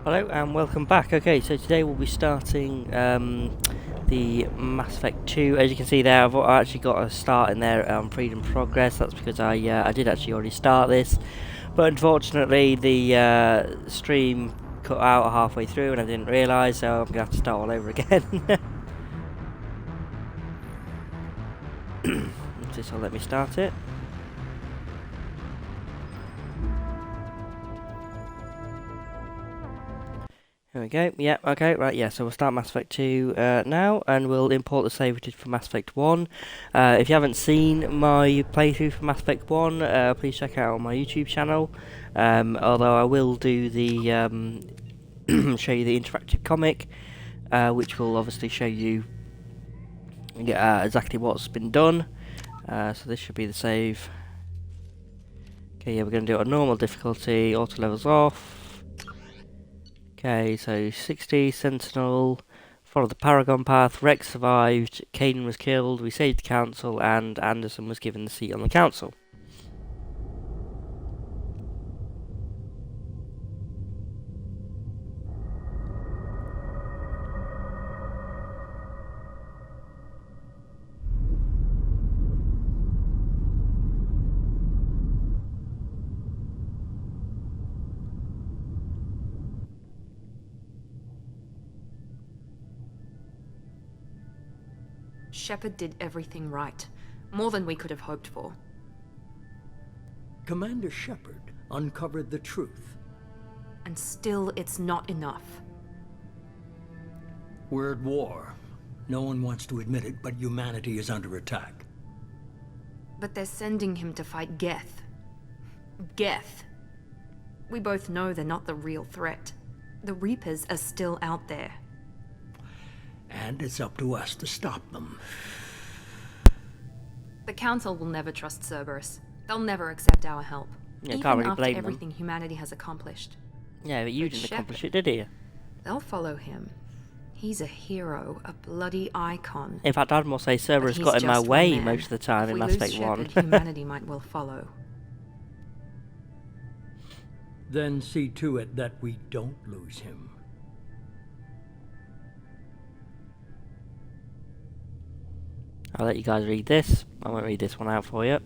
Hello and welcome back. Okay, so today we'll be starting the Mass Effect 2. As you can see there, I've actually got a start in there on Freedom Progress. That's because I did actually already start this, but unfortunately the stream cut out halfway through and I didn't realise, so I'm gonna have to start all over again. This will let me start it. There we go. Yeah, okay, right, yeah, so we'll start Mass Effect 2 now, and we'll import the save we did for Mass Effect 1. If you haven't seen my playthrough for Mass Effect 1, please check it out on my YouTube channel. Although I will do the show you the interactive comic, which will obviously show you exactly what's been done. So this should be the save. Okay, yeah, we're going to do it on normal difficulty, auto levels off. Okay, so 60, Sentinel, followed the Paragon path, Rex survived, Caden was killed, we saved the council, and Anderson was given the seat on the council. Shepard did everything right. More than we could have hoped for. Commander Shepard uncovered the truth. And still, it's not enough. We're at war. No one wants to admit it, but humanity is under attack. But they're sending him to fight Geth. Geth. We both know they're not the real threat. The Reapers are still out there. And it's up to us to stop them. The Council will never trust Cerberus. They'll never accept our help. Yeah, even can't really after blame everything them. humanity has accomplished. Yeah, but you didn't accomplish it, did you? They'll follow him. He's a hero, a bloody icon. In fact, I'd more say Cerberus got in my way most of the time in Mass Effect 1. Humanity might well follow. Then see to it that we don't lose him. I'll let you guys read this. I won't read this one out for you.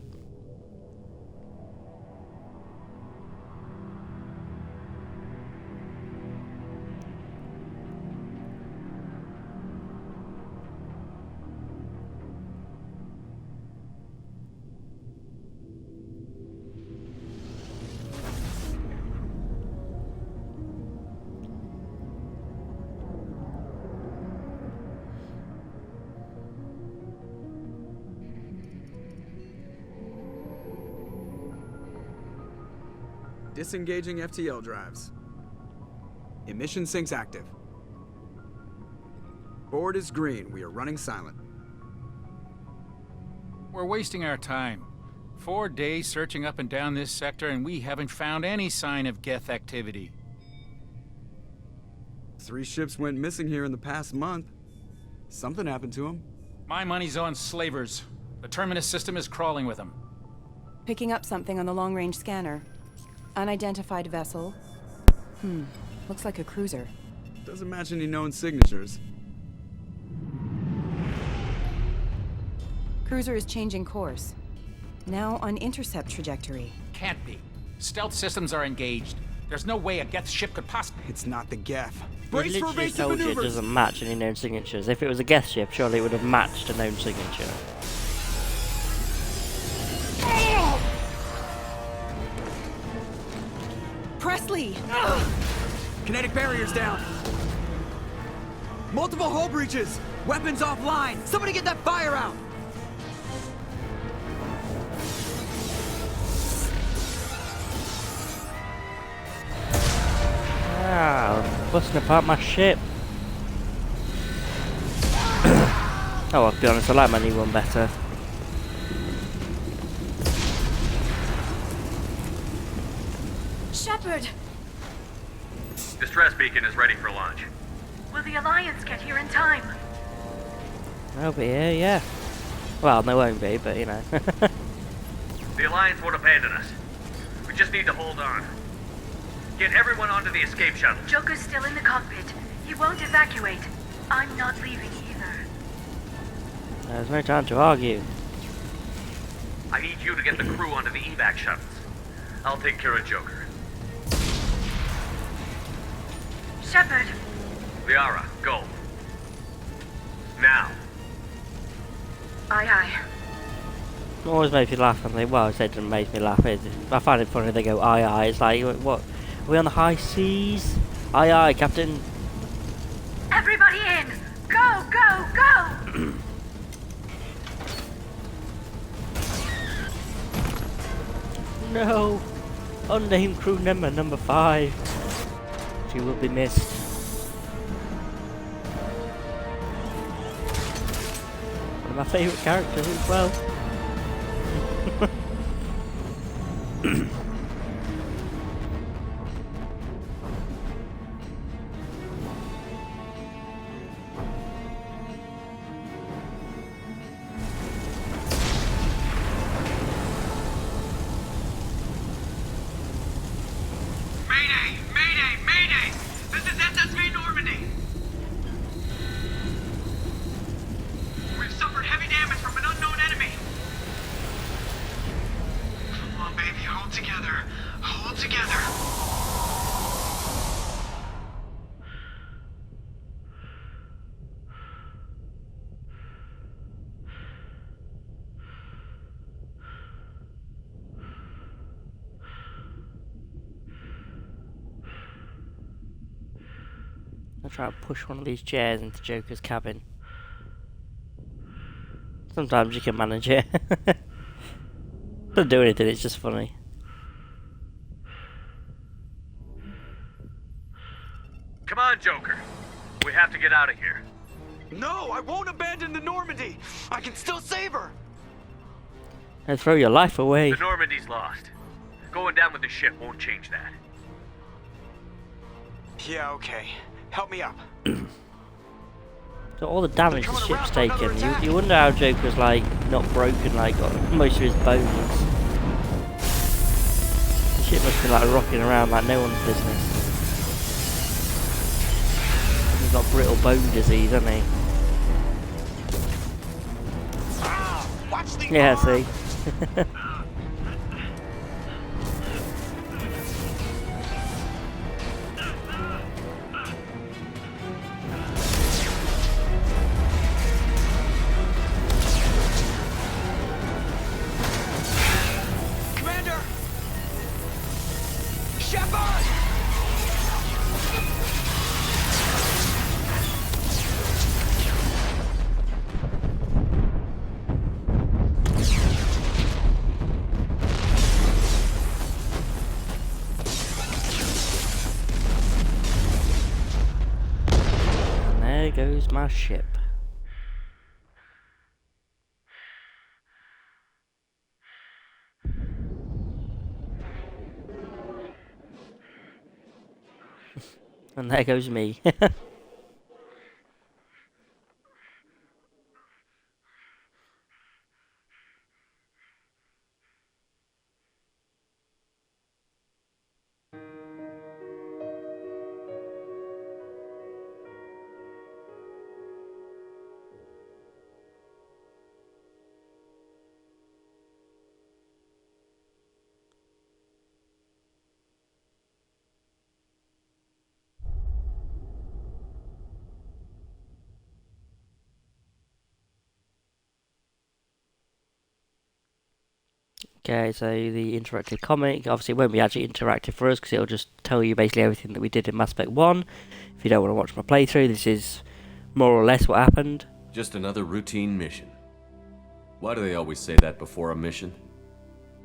Disengaging FTL drives. Emission sinks active. Board is green. We are running silent. We're wasting our time. 4 days searching up and down this sector, and we haven't found any sign of Geth activity. 3 ships went missing here in the past month. Something happened to them. My money's on slavers. The Terminus system is crawling with them. Picking up something on the long-range scanner. Unidentified vessel. Looks like a cruiser. Doesn't match any known signatures. Cruiser is changing course. Now on intercept trajectory. Can't be. Stealth systems are engaged. There's no way a Geth ship could possibly... It's not the Geth. It Brace for literally evasive told you it maneuvers! doesn't match any known signatures. If it was a Geth ship, surely it would have matched a known signature. Presley! Kinetic barriers down. Multiple hull breaches. Weapons offline. Somebody get that fire out. Ah, busting apart my ship. Oh, I'll be honest, I like my new one better. Shepard! Distress beacon is ready for launch. Will the Alliance get here in time? They'll be here, yeah. Well, they won't be, but you know. The Alliance won't abandon us. We just need to hold on. Get everyone onto the escape shuttle. Joker's still in the cockpit. He won't evacuate. I'm not leaving either. There's no time to argue. I need you to get the crew onto the evac shuttles. I'll take care of Joker. Shepard, Liara, go. Now. aye aye. It always makes me laugh when they, well, I said it doesn't make me laugh. I find it funny they go aye aye. It's like, what? Are we on the high seas? Aye aye, Captain. Everybody in! Go, go, go! No! Unnamed crew member number 5. She will be missed. One of my favourite characters as well. Mayday! Mayday! Mayday! This is SSV Normandy! We've suffered heavy damage from an unknown enemy! Come on, baby, hold together. Hold together. I'll try to push one of these chairs into Joker's cabin. Sometimes you can manage it. Doesn't do anything, it's just funny. Come on, Joker. We have to get out of here. No, I won't abandon the Normandy! I can still save her! And throw your life away. The Normandy's lost. Going down with the ship won't change that. Yeah, okay. Help me up. So all the damage the ship's taken, you wonder how Joker's like not broken, like got most of his bones. The ship must be like rocking around like no one's business. He's got brittle bone disease, hasn't he? Watch the Yeah, arm. see. Commander! Shepard! And there goes my ship. And there goes me. Okay, so the interactive comic, obviously it won't be actually interactive for us because it'll just tell you basically everything that we did in Mass Effect 1. If you don't want to watch my playthrough, this is more or less what happened. Just another routine mission. Why do they always say that before a mission?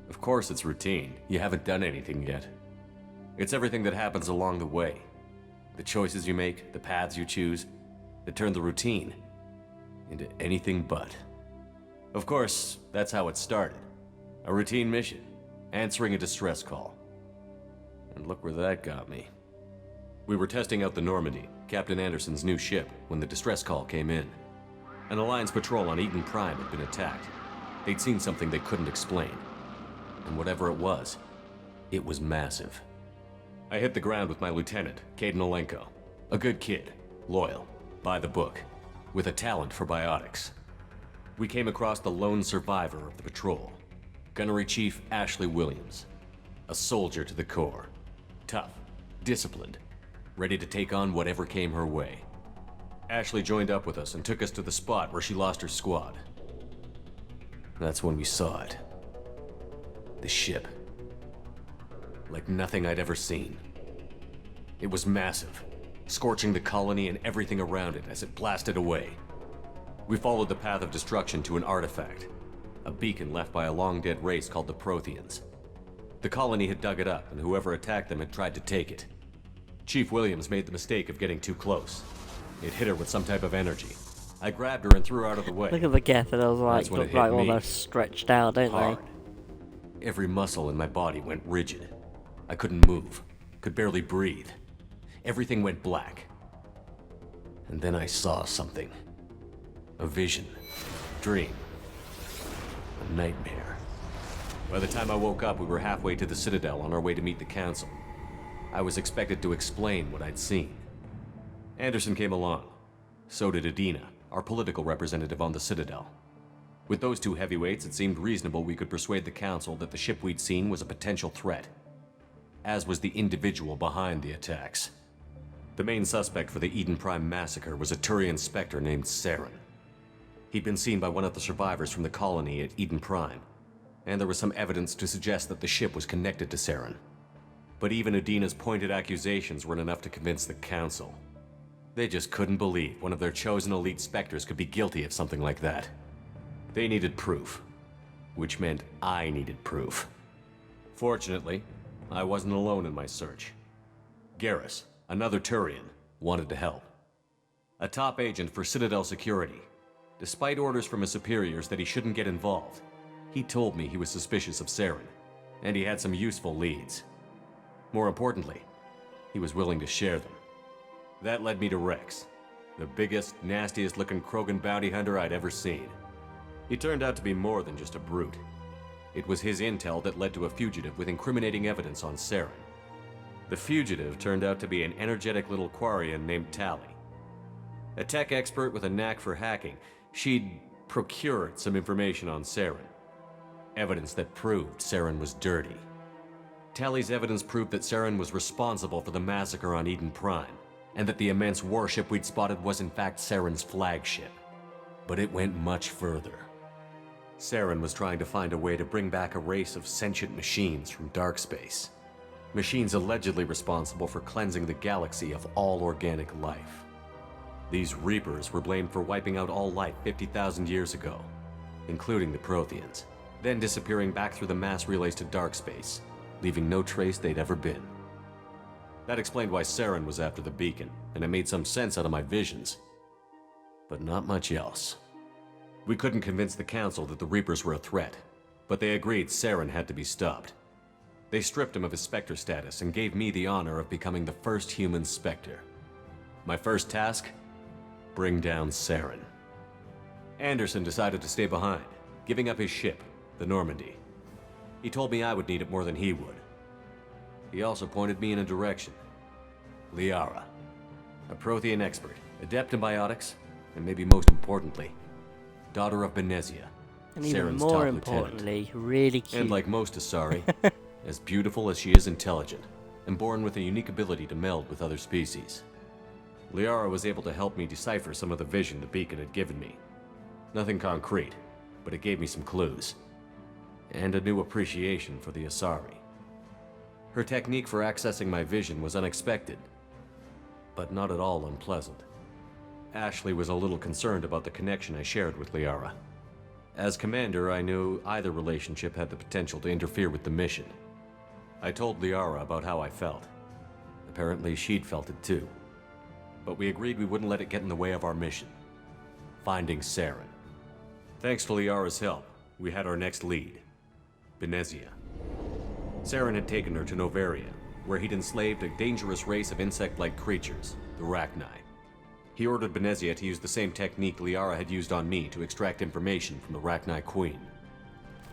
Of course it's routine. You haven't done anything yet. It's everything that happens along the way. The choices you make, the paths you choose, that turn the routine into anything but. Of course, that's how it started. A routine mission, answering a distress call. And look where that got me. We were testing out the Normandy, Captain Anderson's new ship, when the distress call came in. An Alliance patrol on Eden Prime had been attacked. They'd seen something they couldn't explain. And whatever it was massive. I hit the ground with my lieutenant, Caden Olenko. A good kid, loyal, by the book, with a talent for biotics. We came across the lone survivor of the patrol, Gunnery Chief Ashley Williams. A soldier to the core. Tough, disciplined, ready to take on whatever came her way. Ashley joined up with us and took us to the spot where she lost her squad. That's when we saw it. The ship. Like nothing I'd ever seen. It was massive, scorching the colony and everything around it as it blasted away. We followed the path of destruction to an artifact, a beacon left by a long-dead race called the Protheans. The colony had dug it up, and whoever attacked them had tried to take it. Chief Williams made the mistake of getting too close. It hit her with some type of energy. I grabbed her and threw her out of the way. Look at the Geth, and I was like, That's when it look like hit me. almost stretched out, don't Hard. they? Every muscle in my body went rigid. I couldn't move, could barely breathe. Everything went black. And then I saw something. A vision. Dream. A nightmare. By the time I woke up, we were halfway to the Citadel on our way to meet the Council. I was expected to explain what I'd seen. Anderson came along. So did Adina, our political representative on the Citadel. With those two heavyweights, it seemed reasonable we could persuade the Council that the ship we'd seen was a potential threat, as was the individual behind the attacks. The main suspect for the Eden Prime massacre was a Turian Spectre named Saren. He'd been seen by one of the survivors from the colony at Eden Prime, and there was some evidence to suggest that the ship was connected to Saren. But even Adina's pointed accusations weren't enough to convince the Council. They just couldn't believe one of their chosen elite Spectres could be guilty of something like that. They needed proof, which meant I needed proof. Fortunately, I wasn't alone in my search. Garrus, another Turian, wanted to help. A top agent for Citadel Security. Despite orders from his superiors that he shouldn't get involved, he told me he was suspicious of Saren, and he had some useful leads. More importantly, he was willing to share them. That led me to Rex, the biggest, nastiest-looking Krogan bounty hunter I'd ever seen. He turned out to be more than just a brute. It was his intel that led to a fugitive with incriminating evidence on Saren. The fugitive turned out to be an energetic little Quarian named Tally. A tech expert with a knack for hacking, she'd procured some information on Saren. Evidence that proved Saren was dirty. Tally's evidence proved that Saren was responsible for the massacre on Eden Prime, and that the immense warship we'd spotted was in fact Saren's flagship. But it went much further. Saren was trying to find a way to bring back a race of sentient machines from dark space. Machines allegedly responsible for cleansing the galaxy of all organic life. These Reapers were blamed for wiping out all life 50,000 years ago, including the Protheans, then disappearing back through the mass relays to dark space, leaving no trace they'd ever been. That explained why Saren was after the beacon, and it made some sense out of my visions. But not much else. We couldn't convince the Council that the Reapers were a threat, but they agreed Saren had to be stopped. They stripped him of his Spectre status and gave me the honor of becoming the first human Spectre. My first task? Bring down Saren. Anderson decided to stay behind, giving up his ship, the Normandy. He told me I would need it more than he would. He also pointed me in a direction. Liara, a Prothean expert, adept in biotics, and maybe most importantly, daughter of Benezia, And even Saren's more top importantly, lieutenant. really cute. And like most Asari, as beautiful as she is intelligent, and born with a unique ability to meld with other species. Liara was able to help me decipher some of the vision the beacon had given me. Nothing concrete, but it gave me some clues. And a new appreciation for the Asari. Her technique for accessing my vision was unexpected, but not at all unpleasant. Ashley was a little concerned about the connection I shared with Liara. As commander, I knew either relationship had the potential to interfere with the mission. I told Liara about how I felt. Apparently, she'd felt it too. But we agreed we wouldn't let it get in the way of our mission. Finding Saren. Thanks to Liara's help, we had our next lead. Benezia. Saren had taken her to Novaria, where he'd enslaved a dangerous race of insect-like creatures, the Rachni. He ordered Benezia to use the same technique Liara had used on me to extract information from the Rachni Queen.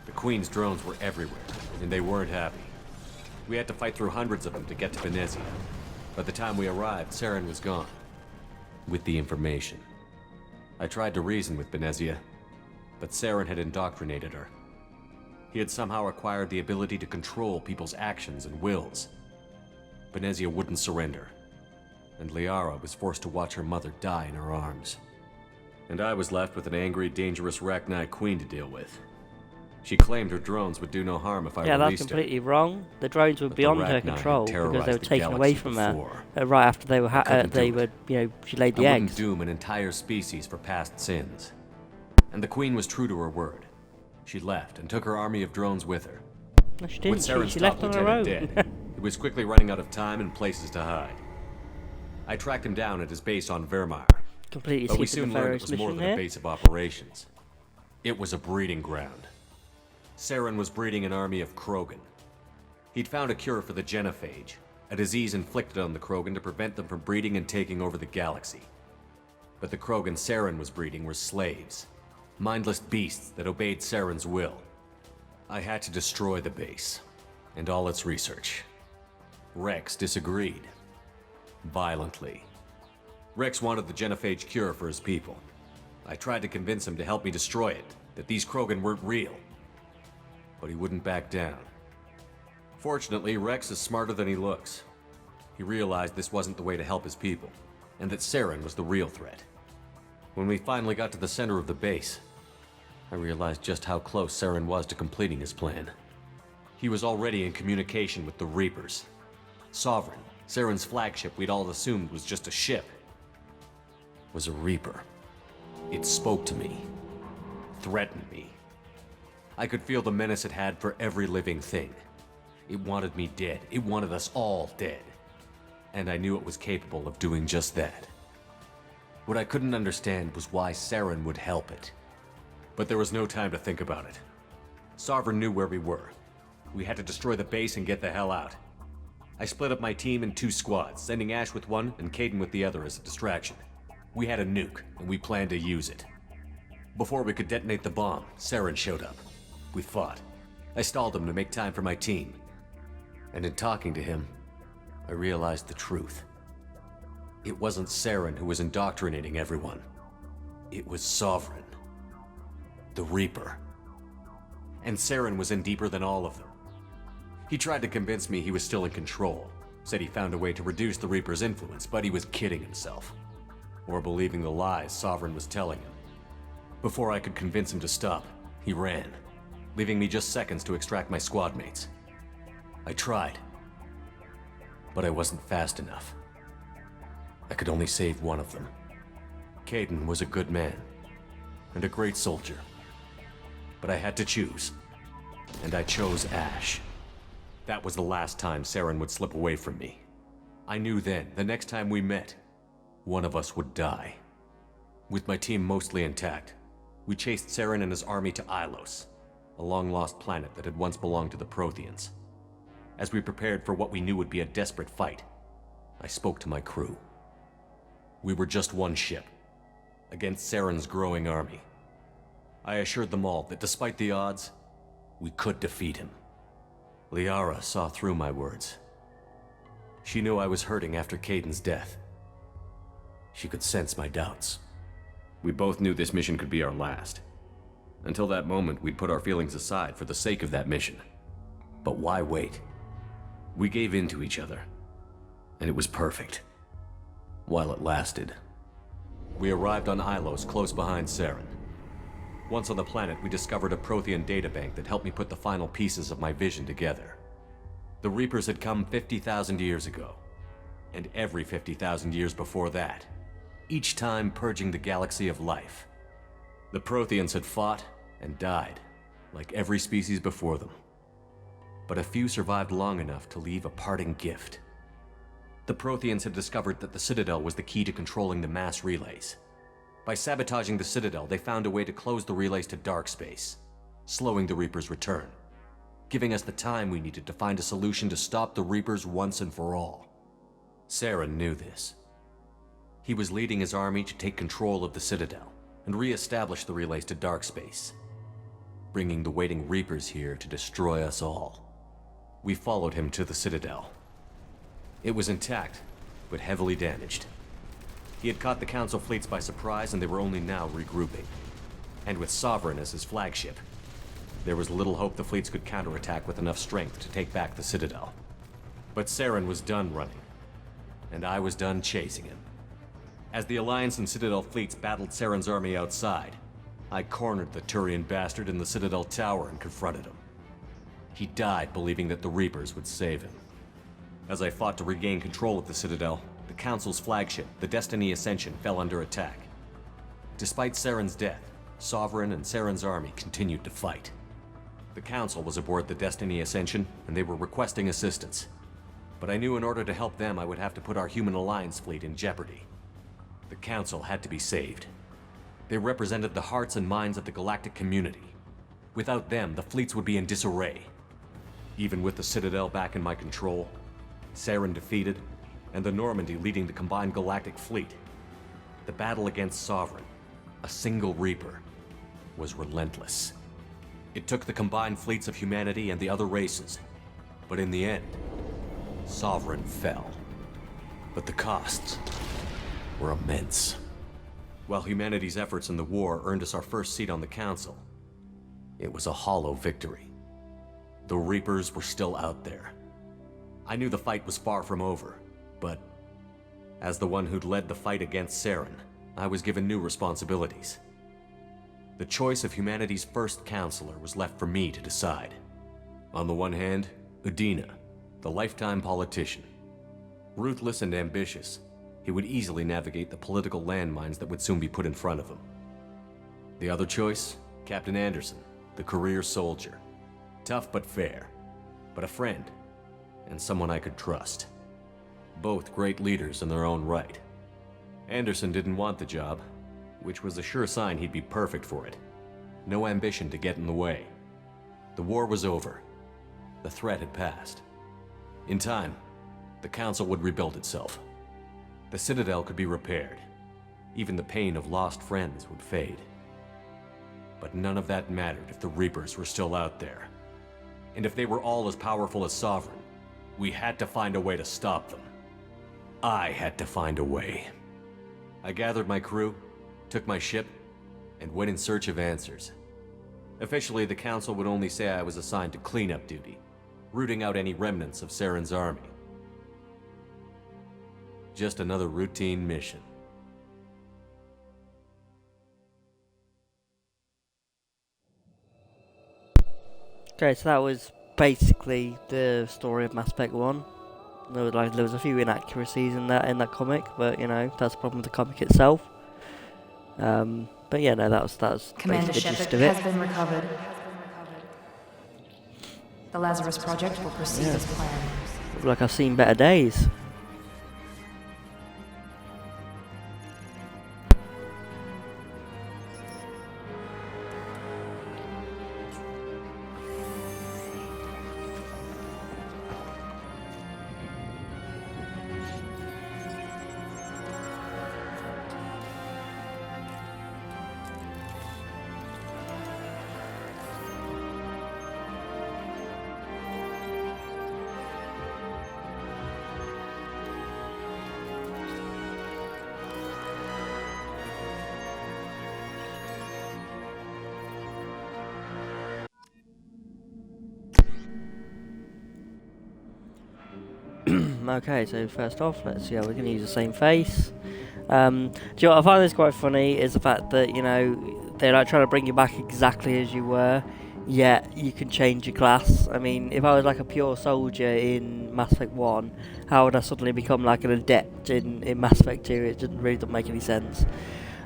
The Queen's drones were everywhere, and they weren't happy. We had to fight through hundreds of them to get to Venezia. By the time we arrived, Saren was gone. With the information. I tried to reason with Venezia, but Saren had indoctrinated her. He had somehow acquired the ability to control people's actions and wills. Venezia wouldn't surrender, and Liara was forced to watch her mother die in her arms. And I was left with an angry, dangerous Rachni queen to deal with. She claimed her drones would do no harm if I Yeah, that's released her. completely wrong. The drones were But the beyond her Rachni had control because they were terrorized the taken away galaxy from her before. right after they were couldn't do it. she laid I the wouldn't eggs. doom an entire species for past sins. And the queen was true to her word. She left and took her army of drones with her. No, she With didn't. Saren's She top left on her lieutenant own. dead, it was quickly running out of time and places to hide. I tracked him down at his base on Vermeer, Completely but we skipping soon the learned it Ferris was more mission than a here. base of operations. It was a breeding ground. Saren was breeding an army of Krogan. He'd found a cure for the genophage, a disease inflicted on the Krogan to prevent them from breeding and taking over the galaxy. But the Krogan Saren was breeding were slaves, mindless beasts that obeyed Saren's will. I had to destroy the base, and all its research. Rex disagreed. Violently. Rex wanted the genophage cure for his people. I tried to convince him to help me destroy it, that these Krogan weren't real. But he wouldn't back down. Fortunately, Rex is smarter than he looks. He realized this wasn't the way to help his people, and that Saren was the real threat. When we finally got to the center of the base, I realized just how close Saren was to completing his plan. He was already in communication with the Reapers. Sovereign, Saren's flagship we'd all assumed was just a ship, was a Reaper. It spoke to me, threatened me. I could feel the menace it had for every living thing. It wanted me dead. It wanted us all dead. And I knew it was capable of doing just that. What I couldn't understand was why Saren would help it. But there was no time to think about it. Sovereign knew where we were. We had to destroy the base and get the hell out. I split up my team in 2 squads, sending Ash with one and Caden with the other as a distraction. We had a nuke, and we planned to use it. Before we could detonate the bomb, Saren showed up. We fought. I stalled him to make time for my team. And in talking to him, I realized the truth. It wasn't Saren who was indoctrinating everyone. It was Sovereign. The Reaper. And Saren was in deeper than all of them. He tried to convince me he was still in control. Said he found a way to reduce the Reaper's influence, but he was kidding himself. Or believing the lies Sovereign was telling him. Before I could convince him to stop, he ran, leaving me just seconds to extract my squad mates. I tried, but I wasn't fast enough. I could only save one of them. Caden was a good man, and a great soldier. But I had to choose, and I chose Ash. That was the last time Saren would slip away from me. I knew then, the next time we met, one of us would die. With my team mostly intact, we chased Saren and his army to Ilos, a long-lost planet that had once belonged to the Protheans. As we prepared for what we knew would be a desperate fight, I spoke to my crew. We were just one ship, against Saren's growing army. I assured them all that despite the odds, we could defeat him. Liara saw through my words. She knew I was hurting after Caden's death. She could sense my doubts. We both knew this mission could be our last. Until that moment, we'd put our feelings aside for the sake of that mission. But why wait? We gave in to each other, and it was perfect. While it lasted. We arrived on Ilos, close behind Saren. Once on the planet, we discovered a Prothean databank that helped me put the final pieces of my vision together. The Reapers had come 50,000 years ago, and every 50,000 years before that, each time purging the galaxy of life. The Protheans had fought and died, like every species before them. But a few survived long enough to leave a parting gift. The Protheans had discovered that the Citadel was the key to controlling the mass relays. By sabotaging the Citadel, they found a way to close the relays to dark space, slowing the Reapers' return, giving us the time we needed to find a solution to stop the Reapers once and for all. Saren knew this. He was leading his army to take control of the Citadel and re-establish the relays to dark space, bringing the waiting Reapers here to destroy us all. We followed him to the Citadel. It was intact, but heavily damaged. He had caught the Council fleets by surprise, and they were only now regrouping. And with Sovereign as his flagship, there was little hope the fleets could counterattack with enough strength to take back the Citadel. But Saren was done running, and I was done chasing him. As the Alliance and Citadel fleets battled Saren's army outside, I cornered the Turian bastard in the Citadel tower and confronted him. He died believing that the Reapers would save him. As I fought to regain control of the Citadel, the Council's flagship, the Destiny Ascension, fell under attack. Despite Saren's death, Sovereign and Saren's army continued to fight. The Council was aboard the Destiny Ascension, and they were requesting assistance. But I knew in order to help them, I would have to put our Human Alliance fleet in jeopardy. The Council had to be saved. They represented the hearts and minds of the galactic community. Without them, the fleets would be in disarray. Even with the Citadel back in my control, Saren defeated, and the Normandy leading the combined galactic fleet, the battle against Sovereign, a single Reaper, was relentless. It took the combined fleets of humanity and the other races, but in the end, Sovereign fell. But the costs were immense. While humanity's efforts in the war earned us our first seat on the Council, it was a hollow victory. The Reapers were still out there. I knew the fight was far from over, but as the one who'd led the fight against Saren, I was given new responsibilities. The choice of humanity's first counselor was left for me to decide. On the one hand, Udina, the lifetime politician. Ruthless and ambitious, he would easily navigate the political landmines that would soon be put in front of him. The other choice, Captain Anderson, the career soldier. Tough but fair, but a friend, and someone I could trust. Both great leaders in their own right. Anderson didn't want the job, which was a sure sign he'd be perfect for it. No ambition to get in the way. The war was over. The threat had passed. In time, the Council would rebuild itself. The Citadel could be repaired. Even the pain of lost friends would fade. But none of that mattered if the Reapers were still out there. And if they were all as powerful as Sovereign, we had to find a way to stop them. I had to find a way. I gathered my crew, took my ship, and went in search of answers. Officially, the Council would only say I was assigned to cleanup duty, rooting out any remnants of Saren's army. Just another routine mission. Okay, so that was basically the story of Mass Effect 1. There was a few inaccuracies in that comic, but you know, that's the problem with the comic itself. But yeah, no, that was Commander basically the gist Shepard of it. has been recovered. The Lazarus Project will proceed as planned. Looks like I've seen better days. Okay, so first off, let's see how we're going to use the same face. Do you know what I find this quite funny is the fact that, you know, they're like trying to bring you back exactly as you were, yet you can change your class. I mean, if I was like a pure soldier in Mass Effect 1, how would I suddenly become like an adept in Mass Effect 2? It doesn't make any sense.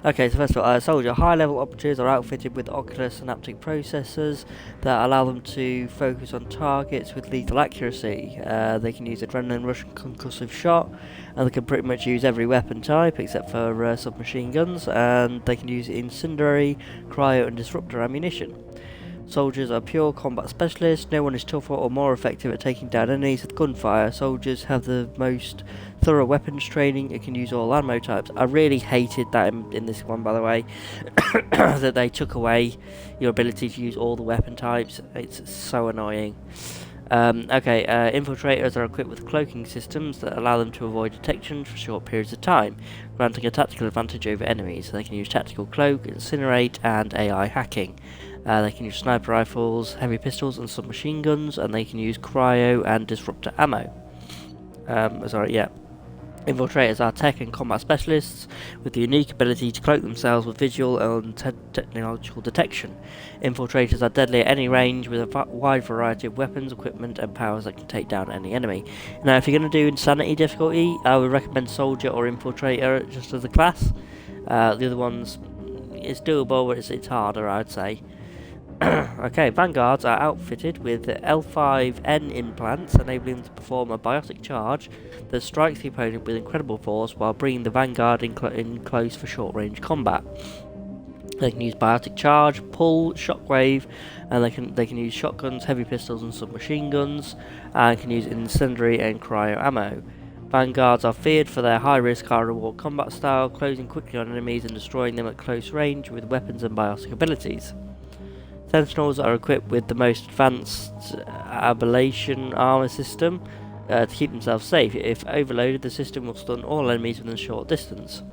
Okay, so first of all, soldier. High-level operatives are outfitted with ocular synaptic processors that allow them to focus on targets with lethal accuracy. They can use adrenaline rush and concussive shot, and they can pretty much use every weapon type except for submachine guns, and they can use incendiary, cryo, and disruptor ammunition. Soldiers are pure combat specialists. No one is tougher or more effective at taking down enemies with gunfire. Soldiers have the most thorough weapons training and can use all ammo types. I really hated that in this one, by the way, that they took away your ability to use all the weapon types. It's so annoying. Okay, infiltrators are equipped with cloaking systems that allow them to avoid detection for short periods of time, granting a tactical advantage over enemies. So they can use tactical cloak, incinerate, and AI hacking. They can use sniper rifles, heavy pistols, and submachine guns, and they can use cryo and disruptor ammo. Infiltrators are tech and combat specialists with the unique ability to cloak themselves with visual and technological detection. Infiltrators are deadly at any range with a wide variety of weapons, equipment, and powers that can take down any enemy. Now, if you're going to do Insanity difficulty, I would recommend Soldier or Infiltrator just as a class. The other ones, it's doable, but it's harder, I'd say. Okay, Vanguards are outfitted with L5N implants, enabling them to perform a biotic charge that strikes the opponent with incredible force while bringing the Vanguard in close for short-range combat. They can use biotic charge, pull, shockwave, and they can use shotguns, heavy pistols, and submachine guns, and can use incendiary and cryo ammo. Vanguards are feared for their high-risk, high-reward combat style, closing quickly on enemies and destroying them at close range with weapons and biotic abilities. Sentinels are equipped with the most advanced ablation armor system to keep themselves safe. If overloaded, the system will stun all enemies within a short distance.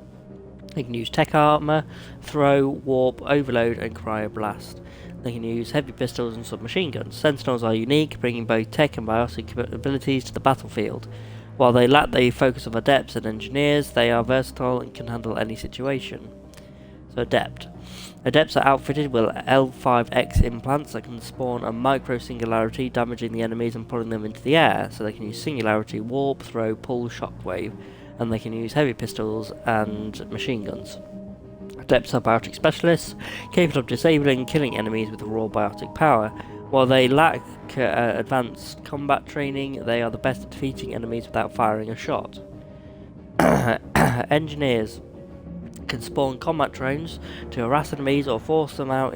They can use tech armor, throw, warp, overload, and cryoblast. They can use heavy pistols and submachine guns. Sentinels are unique, bringing both tech and biotic abilities to the battlefield. While they lack the focus of adepts and engineers, they are versatile and can handle any situation. So Adept. Adepts are outfitted with L5X implants that can spawn a micro-singularity, damaging the enemies and pulling them into the air. So they can use singularity, warp, throw, pull, shockwave, and they can use heavy pistols and machine guns. Adepts are biotic specialists, capable of disabling and killing enemies with raw biotic power. While they lack advanced combat training, they are the best at defeating enemies without firing a shot. Engineers can spawn combat drones to harass enemies or force them out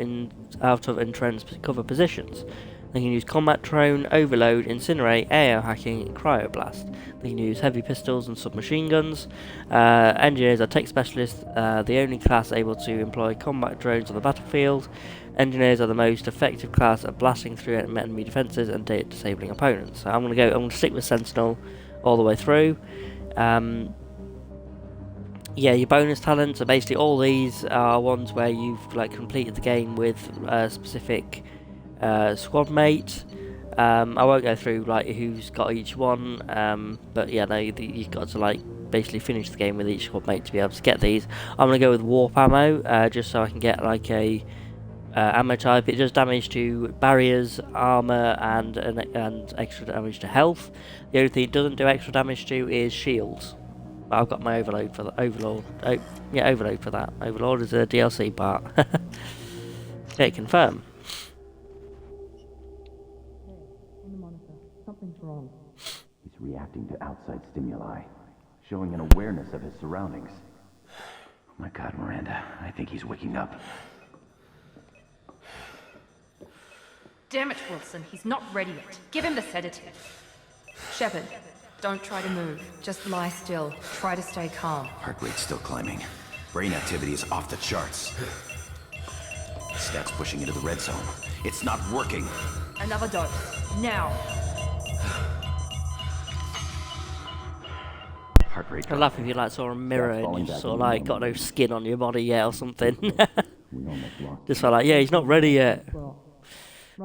of entrenched cover positions. They can use combat drone, overload, incinerate, AO hacking, and cryoblast. They can use heavy pistols and submachine guns. Engineers are tech specialists, the only class able to employ combat drones on the battlefield. Engineers are the most effective class at blasting through enemy defences and disabling opponents. So I'm going to stick with Sentinel all the way through. Yeah, your bonus talents are basically all these are ones where you've completed the game with a specific squad mate. I won't go through who's got each one, but yeah, you've got to basically finish the game with each squad mate to be able to get these. I'm gonna go with warp ammo, just so I can get a ammo type. It does damage to barriers, armor, and extra damage to health. The only thing it doesn't do extra damage to is shields. But I've got my overload for the overlord. Overload for that. Overlord is a DLC part. Okay, confirm. Something's wrong. He's reacting to outside stimuli, showing an awareness of his surroundings. Oh my God, Miranda, I think he's waking up. Damn it, Wilson, he's not ready yet. Give him the sedative. Shepard, don't try to move. Just lie still. Try to stay calm. Heart rate's still climbing. Brain activity is off the charts. Stats pushing into the red zone. It's not working. Another dose. Now. Heart rate. I'd laugh if you saw a mirror and you sort of got no skin on your body yet or something. Just felt yeah, he's not ready yet.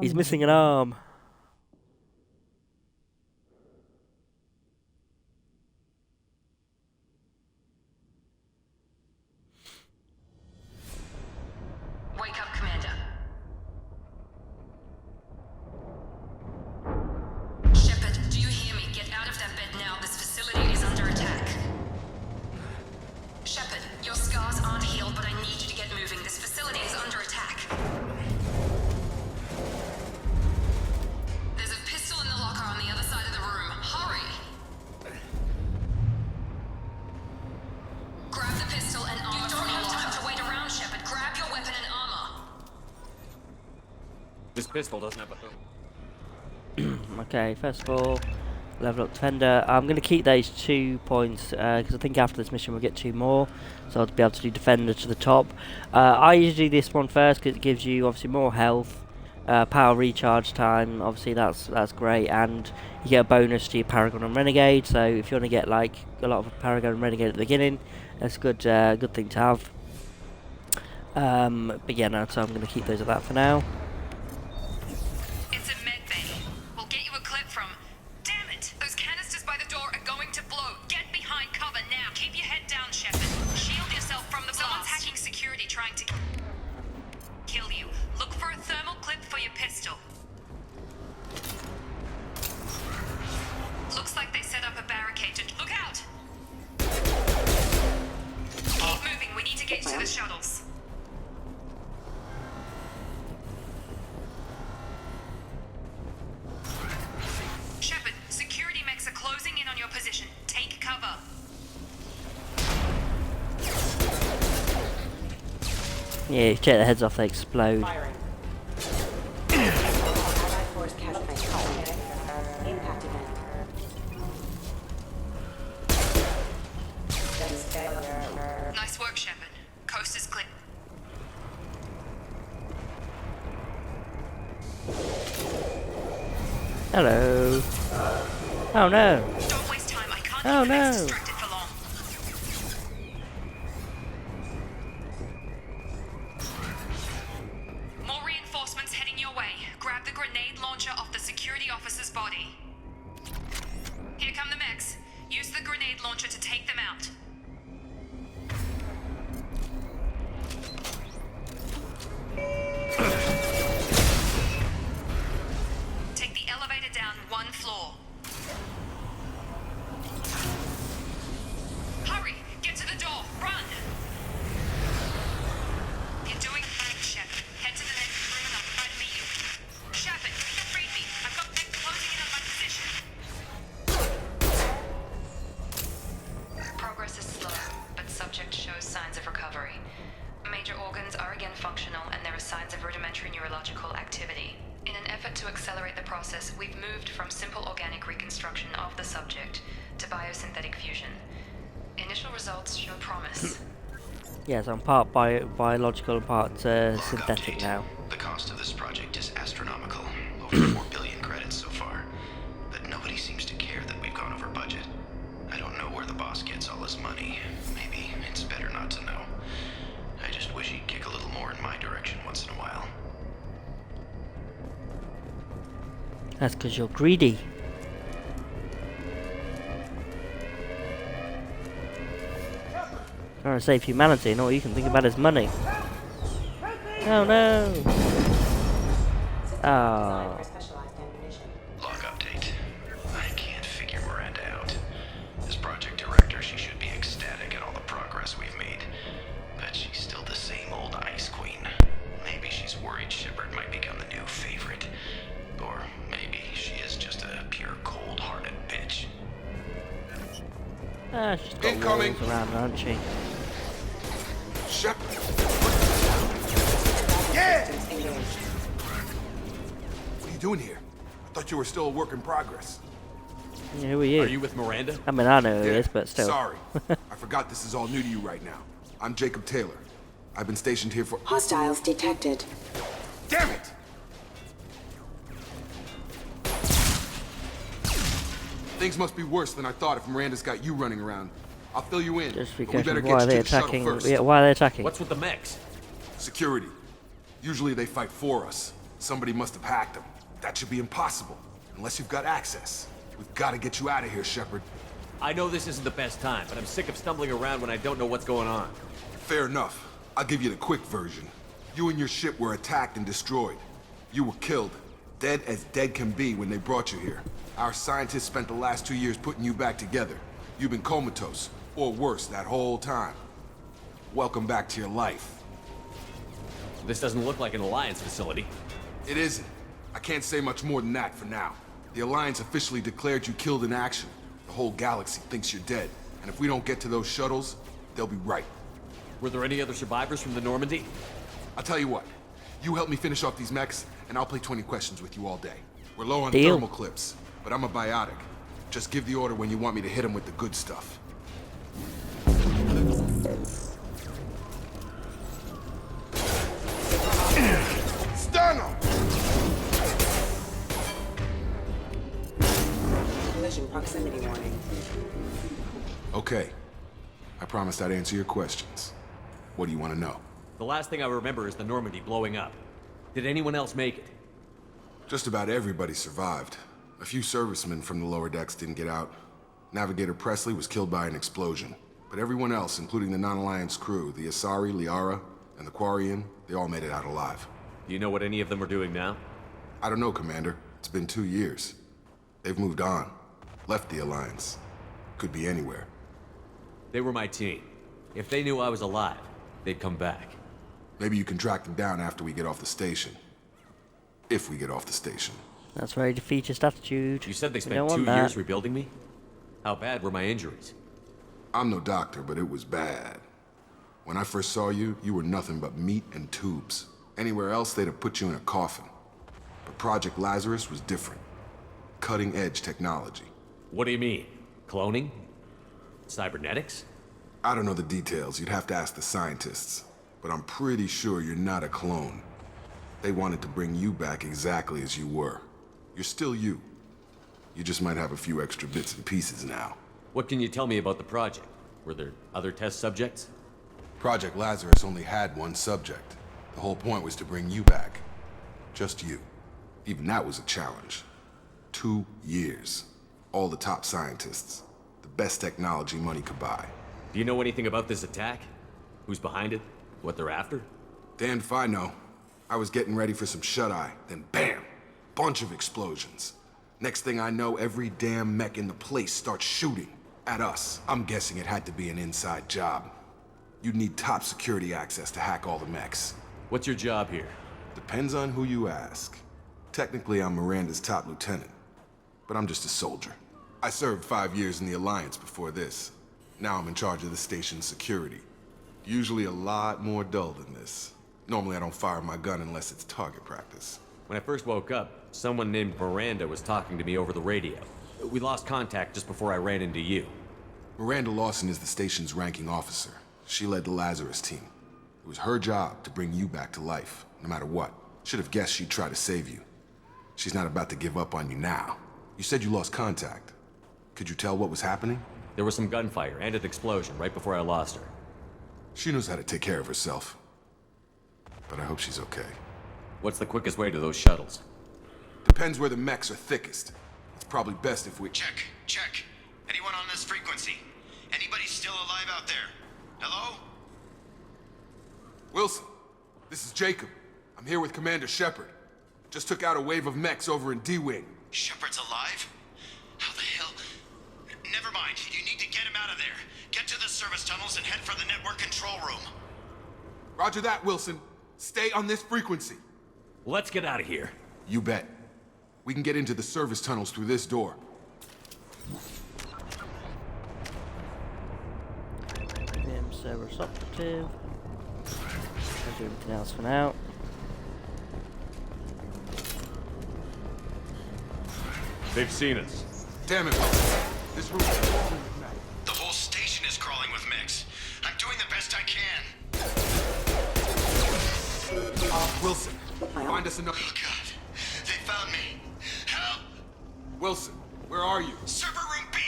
He's missing an arm. Wake up, Commander. Shepard, do you hear me? Get out of that bed now. This facility is under attack. Shepard, your scars aren't healed, but I need you to get moving. This facility is under attack. There's a pistol in the locker on the other side of the room. Hurry! Grab the pistol and armor. You don't have time to wait around, Shepard. Grab your weapon and armor. This pistol doesn't have a hook. Okay, first of all, level up defender. I'm going to keep those 2 points because I think after this mission we'll get 2 more, so I'll be able to do defender to the top. I usually do this one first because it gives you obviously more health, power recharge time. Obviously, that's great, and you get a bonus to your Paragon and Renegade. So if you want to get like a lot of Paragon and Renegade at the beginning, that's a good thing to have. But yeah, no, so I'm going to keep those at that for now. It's a med bay. We'll get you a clip from. Damn it! Those canisters by the door are going to blow. Get behind cover now. Keep your head down, Shepard. Shield yourself from the blast. Someone's hacking security, trying to kill you. Look for a thermal clip for your pistol. Looks like they set up a barricade. Look out! Keep moving. We need to get to the shuttles. Shepard, security mechs are closing in on your position. Take cover. Yeah, if you take the heads off, they explode. Firing. Force casualty. Impact event. Nice work, Shepard. Coast is clear. Hello. Oh no. Don't waste time. I can't Oh keep the mechs no. distracted for long. More reinforcements heading your way. Grab the grenade launcher off the security officer's body. Here come the mechs. Use the grenade launcher to take them out. Take the elevator down one floor. Hurry! Get to the door! Run! You're doing fine, Shepard. Head to the next room and I'll try to meet you. Shepard, read me. I've got mech closing in on my position. Progress is slow, but subject shows signs of recovery. Major organs are again functional and there are signs of rudimentary neurological activity. In an effort to accelerate the process, we've moved from simple organic reconstruction of the subject to biosynthetic fusion. Initial results show promise. Yes, I'm part biological and part synthetic now. The cost of this project is astronomical. Over 4 billion credits so far. But nobody seems to care that we've gone over budget. I don't know where the boss gets all his money. Maybe it's better not to know. I just wish he'd kick a little more in my direction once in a while. That's because you're greedy. Trying to save humanity, and all you can think about is money. Oh no! Oh. Log update. I can't figure Miranda out. As project director, she should be ecstatic at all the progress we've made. But she's still the same old ice queen. Maybe she's worried Shepard might become the new favorite. Or maybe she is just a pure cold-hearted bitch. Ah, she's got Incoming. walls around her, hasn't she? Shepard. Yeah! What are you doing here? I thought you were still a work in progress. Yeah, who are you? Are you with Miranda? I mean, I know who Yeah, he is, but still. Sorry. I forgot this is all new to you right now. I'm Jacob Taylor. I've been stationed here for... Hostiles detected. Damn it! Things must be worse than I thought if Miranda's got you running around. I'll fill you in. Just but we because better why are get they you to the shuttle attacking? first. Yeah, why are they attacking? What's with the mechs? Security. Usually they fight for us. Somebody must have hacked them. That should be impossible, unless you've got access. We've got to get you out of here, Shepard. I know this isn't the best time, but I'm sick of stumbling around when I don't know what's going on. Fair enough. I'll give you the quick version. You and your ship were attacked and destroyed. You were killed. Dead as dead can be when they brought you here. Our scientists spent the last 2 years putting you back together. You've been comatose, or worse, that whole time. Welcome back to your life. This doesn't look like an Alliance facility. It isn't. I can't say much more than that for now. The Alliance officially declared you killed in action. The whole galaxy thinks you're dead. And if we don't get to those shuttles, they'll be right. Were there any other survivors from the Normandy? I'll tell you what. You help me finish off these mechs, and I'll play 20 questions with you all day. We're low on Deal. thermal clips, but I'm a biotic. Just give the order when you want me to hit them with the good stuff. Stun 'em! collision proximity warning. Okay. I promised I'd answer your questions. What do you want to know? The last thing I remember is the Normandy blowing up. Did anyone else make it? Just about everybody survived. A few servicemen from the lower decks didn't get out. Navigator Presley was killed by an explosion. But everyone else, including the non-Alliance crew, the Asari, Liara, and the Quarian, they all made it out alive. Do you know what any of them are doing now? I don't know, Commander. It's been 2 years. They've moved on. Left the Alliance. Could be anywhere. They were my team. If they knew I was alive, they'd come back. Maybe you can track them down after we get off the station. If we get off the station. That's very defeatist attitude. You said they We spent don't 2 want that. years rebuilding me? How bad were my injuries? I'm no doctor, but it was bad. When I first saw you, you were nothing but meat and tubes. Anywhere else, they'd have put you in a coffin. But Project Lazarus was different. Cutting-edge technology. What do you mean? Cloning? Cybernetics? I don't know the details. You'd have to ask the scientists. But I'm pretty sure you're not a clone. They wanted to bring you back exactly as you were. You're still you. You just might have a few extra bits and pieces now. What can you tell me about the project? Were there other test subjects? Project Lazarus only had one subject. The whole point was to bring you back. Just you. Even that was a challenge. 2 years. All the top scientists. The best technology money could buy. Do you know anything about this attack? Who's behind it? What they're after? Damned if I know. I was getting ready for some shut-eye, then bam! Bunch of explosions. Next thing I know, every damn mech in the place starts shooting. At us. I'm guessing it had to be an inside job. You'd need top security access to hack all the mechs. What's your job here? Depends on who you ask. Technically, I'm Miranda's top lieutenant. But I'm just a soldier. I served 5 years in the Alliance before this. Now I'm in charge of the station's security. Usually a lot more dull than this. Normally I don't fire my gun unless it's target practice. When I first woke up, someone named Miranda was talking to me over the radio. We lost contact just before I ran into you. Miranda Lawson is the station's ranking officer. She led the Lazarus team. It was her job to bring you back to life, no matter what. Should have guessed she'd try to save you. She's not about to give up on you now. You said you lost contact. Could you tell what was happening? There was some gunfire and an explosion right before I lost her. She knows how to take care of herself. But I hope she's okay. What's the quickest way to those shuttles? Depends where the mechs are thickest. It's probably best if we... Check. Anyone on this frequency? Anybody still alive out there? Hello? Wilson, this is Jacob. I'm here with Commander Shepard. Just took out a wave of mechs over in D-Wing. Shepard's alive? How the hell? Never mind. You need to get him out of there. Get to the service tunnels and head for the network control room. Roger that, Wilson. Stay on this frequency. Let's get out of here. You bet. We can get into the service tunnels through this door. Cerberus operative. I'll do everything else for now. They've seen us. Damn it, Wilson. This room is crawling with mech. The whole station is crawling with mechs. I'm doing the best I can. Wilson, find us another... Oh, God. They found me. Help! Wilson, where are you? Server room B!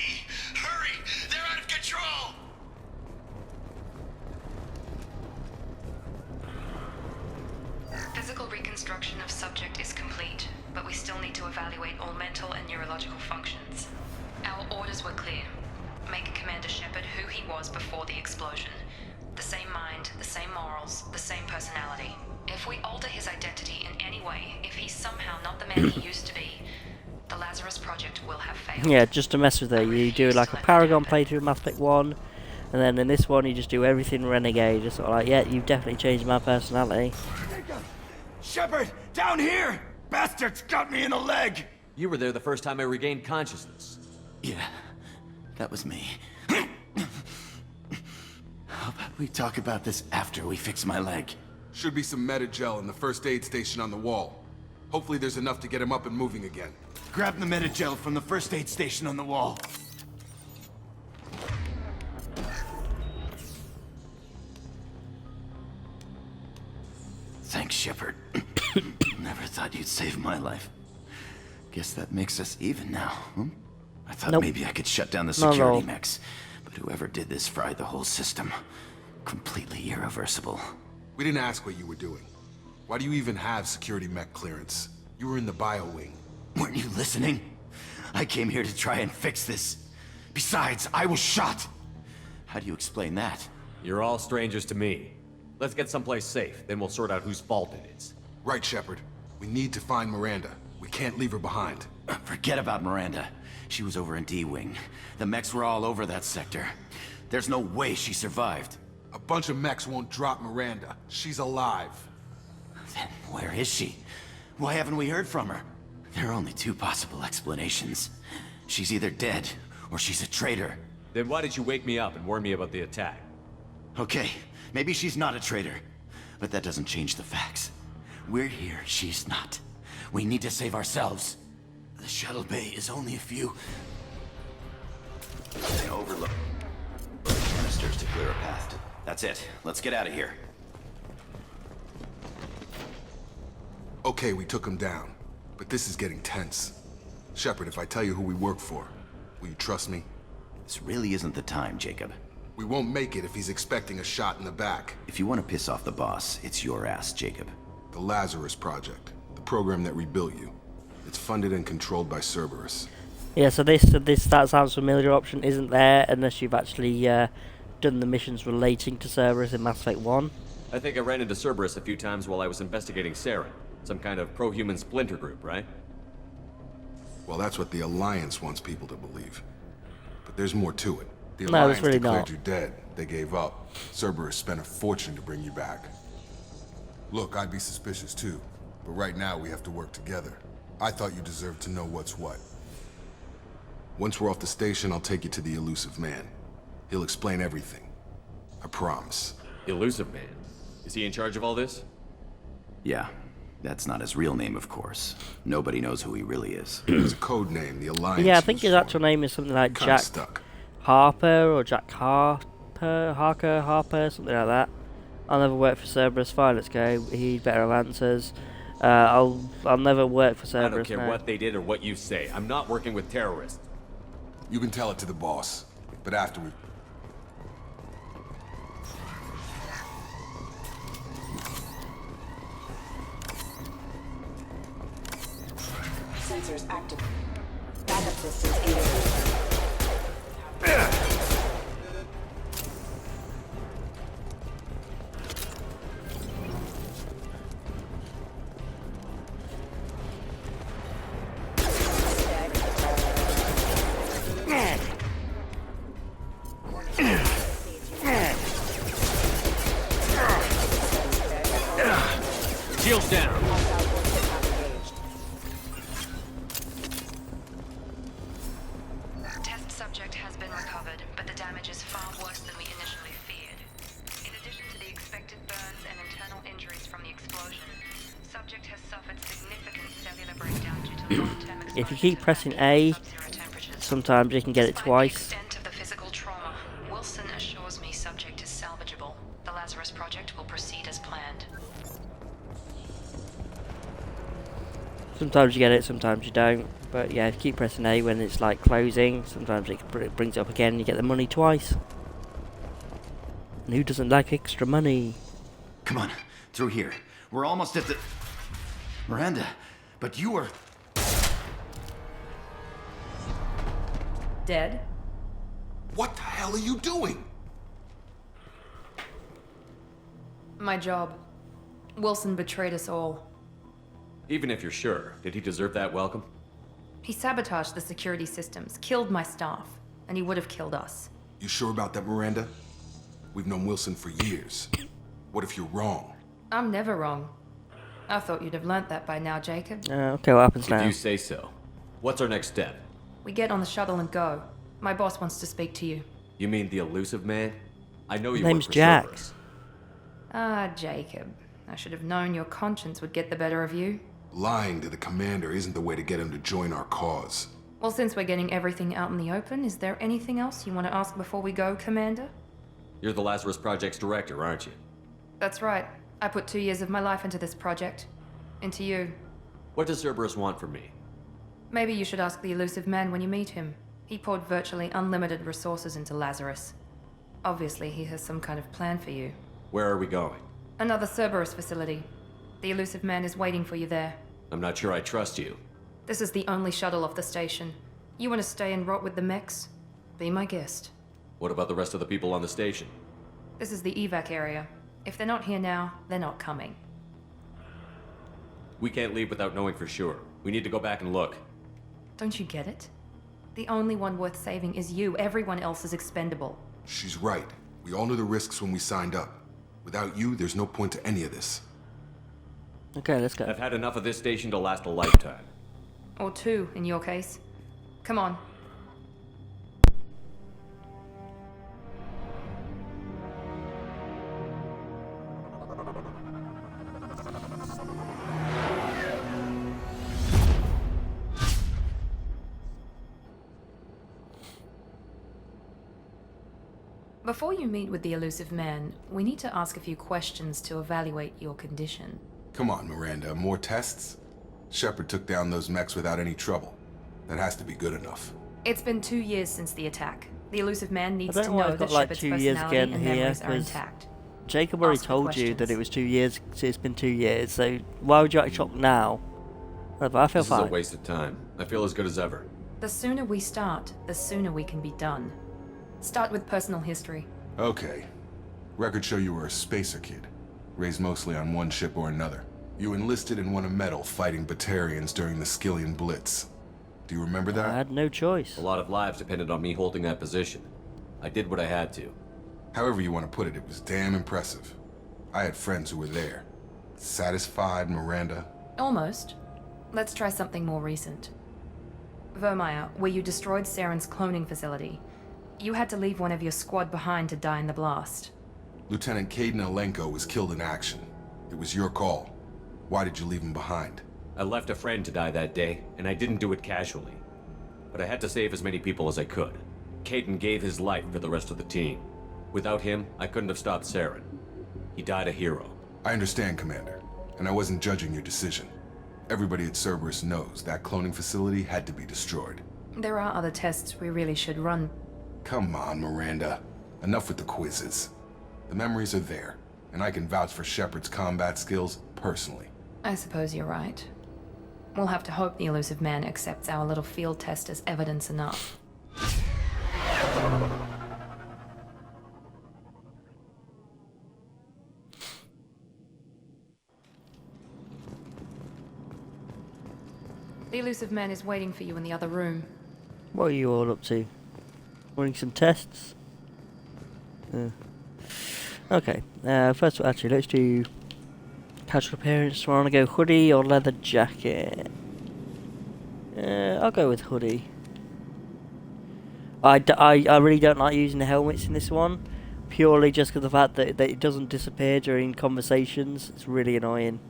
Hurry! They're out of control! Physical reconstruction of subject is complete, but we still need to evaluate all mental and neurological functions. Our orders were clear. Make Commander Shepard who he was before the explosion. The same mind, the same morals, the same personality. If we alter his identity in any way, if he's somehow not the man he used to be, the Lazarus Project will have failed. Yeah, just to mess with it, you do like a Paragon playthrough of Mass Effect 1, and then in this one you just do everything Renegade, just sort of like, yeah, you've definitely changed my personality. Shepard, down here! Bastards got me in the leg! You were there the first time I regained consciousness. Yeah, that was me. How about we talk about this after we fix my leg? Should be some Metagel in the first aid station on the wall. Hopefully there's enough to get him up and moving again. Grab the Metagel from the first aid station on the wall. Thanks, Shepard. Never thought you'd save my life. Guess that makes us even now, huh? I thought Nope. maybe I could shut down the Not at all. security mechs, but whoever did this fried the whole system. Completely irreversible. We didn't ask what you were doing. Why do you even have security mech clearance? You were in the bio wing. Weren't you listening? I came here to try and fix this. Besides, I was shot. How do you explain that? You're all strangers to me. Let's get someplace safe, then we'll sort out whose fault it is. Right, Shepard. We need to find Miranda. We can't leave her behind. Forget about Miranda. She was over in D-Wing. The mechs were all over that sector. There's no way she survived. A bunch of mechs won't drop Miranda. She's alive. Then where is she? Why haven't we heard from her? There are only two possible explanations. She's either dead, or she's a traitor. Then why did you wake me up and warn me about the attack? Okay, maybe she's not a traitor. But that doesn't change the facts. We're here, she's not. We need to save ourselves. The shuttle bay is only a few... Overlook. Canisters to clear a path. That's it. Let's get out of here. Okay, we took him down. But this is getting tense. Shepard, if I tell you who we work for, will you trust me? This really isn't the time, Jacob. We won't make it if he's expecting a shot in the back. If you want to piss off the boss, it's your ass, Jacob. The Lazarus Project. The program that rebuilt you. It's funded and controlled by Cerberus. Yeah, so that sounds familiar option isn't there unless you've actually done the missions relating to Cerberus in Mass Effect 1. I think I ran into Cerberus a few times while I was investigating Saren. Some kind of pro-human splinter group, right? Well, that's what the Alliance wants people to believe. But there's more to it. The No, Alliance there's really declared not. you dead. They gave up. Cerberus spent a fortune to bring you back. Look, I'd be suspicious too. But right now, we have to work together. I thought you deserved to know what's what. Once we're off the station, I'll take you to the Elusive Man. He'll explain everything. I promise. Elusive Man? Is he in charge of all this? Yeah. That's not his real name, of course. Nobody knows who he really is. It's a code name the Alliance Yeah, I think his used actual name is something like Kinda Jack stuck. Harper or Jack Harper, something like that. I'll never work for Cerberus. Fine, let's go. He'd better have answers. I'll never work for Cerberus. I don't care no. what they did or what you say. I'm not working with terrorists. You can tell it to the boss. But after we... Sensors active. Backup systems engaged. Shields down. Test subject has been recovered, but the damage is far worse than we initially feared. In addition to the expected burns and internal injuries from the explosion, subject has suffered significant cellular breakdown due to long-term exposure. If you keep pressing A, sometimes you can get it twice. Extent of the physical trauma, Wilson assures me subject is salvageable. The Lazarus Project will proceed as planned. Sometimes you get it, sometimes you don't. But yeah, if you keep pressing A when it's like closing, sometimes it brings it up again and you get the money twice. And who doesn't like extra money? Come on, through here. We're almost at the... Miranda, but you were... Dead? What the hell are you doing? My job. Wilson betrayed us all. Even if you're sure, did he deserve that welcome? He sabotaged the security systems, killed my staff, and he would have killed us. You sure about that, Miranda? We've known Wilson for years. What if you're wrong? I'm never wrong. I thought you'd have learnt that by now, Jacob. Okay, what happens now? If you say so. What's our next step? We get on the shuttle and go. My boss wants to speak to you. You mean the Elusive Man? I know His you name's work for Jack. Cerberus. Ah, Jacob. I should have known your conscience would get the better of you. Lying to the commander isn't the way to get him to join our cause. Well, since we're getting everything out in the open, is there anything else you want to ask before we go, Commander? You're the Lazarus Project's director, aren't you? That's right. I put 2 years of my life into this project. Into you. What does Cerberus want from me? Maybe you should ask the Elusive Man when you meet him. He poured virtually unlimited resources into Lazarus. Obviously, he has some kind of plan for you. Where are we going? Another Cerberus facility. The elusive man is waiting for you there. I'm not sure I trust you. This is the only shuttle off the station. You want to stay and rot with the mechs? Be my guest. What about the rest of the people on the station? This is the evac area. If they're not here now, they're not coming. We can't leave without knowing for sure. We need to go back and look. Don't you get it? The only one worth saving is you. Everyone else is expendable. She's right. We all knew the risks when we signed up. Without you, there's no point to any of this. Okay, let's go. I've had enough of this station to last a lifetime. Or two, in your case. Come on. Before you meet with the elusive man, we need to ask a few questions to evaluate your condition. Come on, Miranda, more tests? Shepard took down those mechs without any trouble. That has to be good enough. It's been 2 years since the attack. The elusive man needs I to don't know why know I've that got like Shepard's 2 years personality again and here, memories are because intact. Jacob already Ask the told you that questions. it was 2 years. It's been 2 years, so why would you act shocked now? But I feel This fine. is a waste of time. I feel as good as ever. The sooner we start, the sooner we can be done. Start with personal history. Okay. Records show you were a spacer kid, raised mostly on one ship or another. You enlisted and won a medal fighting Batarians during the Skillian Blitz. Do you remember that? I had no choice. A lot of lives depended on me holding that position. I did what I had to. However you want to put it, it was damn impressive. I had friends who were there. Satisfied, Miranda? Almost. Let's try something more recent. Vermeer, where you destroyed Saren's cloning facility. You had to leave one of your squad behind to die in the blast. Lieutenant Caden Alenko was killed in action. It was your call. Why did you leave him behind? I left a friend to die that day, and I didn't do it casually. But I had to save as many people as I could. Caden gave his life for the rest of the team. Without him, I couldn't have stopped Saren. He died a hero. I understand, Commander, and I wasn't judging your decision. Everybody at Cerberus knows that cloning facility had to be destroyed. There are other tests we really should run. Come on, Miranda. Enough with the quizzes. The memories are there, and I can vouch for Shepard's combat skills personally. I suppose you're right. We'll have to hope the elusive man accepts our little field test as evidence enough. The elusive man is waiting for you in the other room. What are you all up to? Running some tests? Okay, first of all, actually, let's do casual appearance. We're gonna go hoodie or leather jacket. I'll go with hoodie. I really don't like using the helmets in this one, purely just because of the fact that it doesn't disappear during conversations. It's really annoying.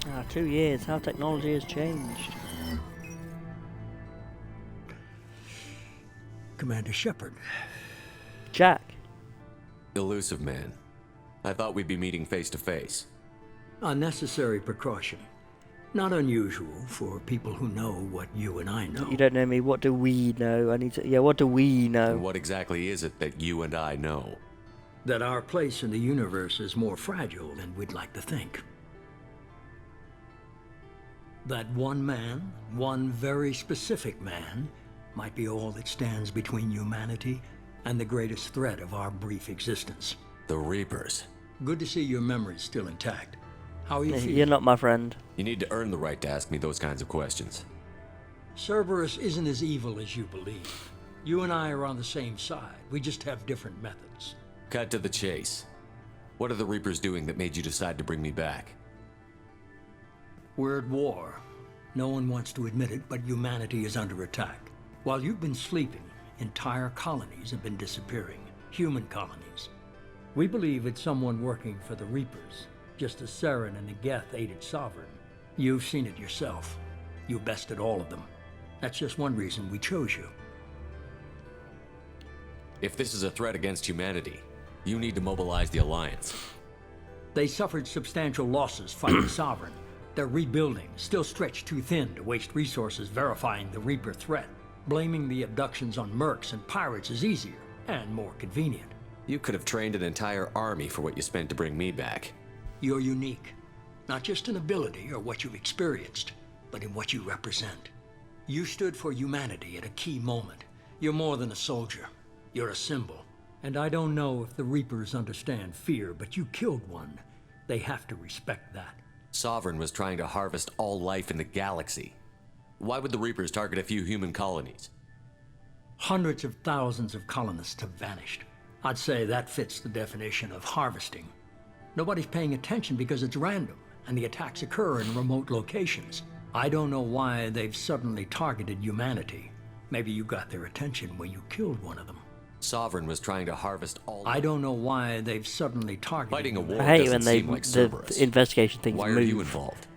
Ah, 2 years, how technology has changed. Commander Shepard. Jack. Elusive man. I thought we'd be meeting face to face. A necessary precaution. Not unusual for people who know what you and I know. You don't know me, what do we know? I need to, yeah, what do we know? And what exactly is it that you and I know? That our place in the universe is more fragile than we'd like to think. That one man, one very specific man, might be all that stands between humanity and the greatest threat of our brief existence. The Reapers. Good to see your memory's still intact. How are you feeling? You're not my friend. You need to earn the right to ask me those kinds of questions. Cerberus isn't as evil as you believe. You and I are on the same side. We just have different methods. Cut to the chase. What are the Reapers doing that made you decide to bring me back? We're at war. No one wants to admit it, but humanity is under attack. While you've been sleeping, entire colonies have been disappearing. Human colonies. We believe it's someone working for the Reapers, just as Saren and the Geth aided Sovereign. You've seen it yourself. You bested all of them. That's just one reason we chose you. If this is a threat against humanity, you need to mobilize the Alliance. They suffered substantial losses fighting Sovereign. They're rebuilding, still stretched too thin to waste resources verifying the Reaper threat. Blaming the abductions on mercs and pirates is easier, and more convenient. You could have trained an entire army for what you spent to bring me back. You're unique. Not just in ability or what you've experienced, but in what you represent. You stood for humanity at a key moment. You're more than a soldier. You're a symbol. And I don't know if the Reapers understand fear, but you killed one. They have to respect that. Sovereign was trying to harvest all life in the galaxy. Why would the Reapers target a few human colonies? Hundreds of thousands of colonists have vanished. I'd say that fits the definition of harvesting. Nobody's paying attention because it's random, and the attacks occur in remote locations. I don't know why they've suddenly targeted humanity. Maybe you got their attention when you killed one of them. Sovereign was trying to harvest all... I don't know why they've suddenly targeted... Fighting a war I hate doesn't when they seem like the Cerberus. investigation things Why move. are you involved?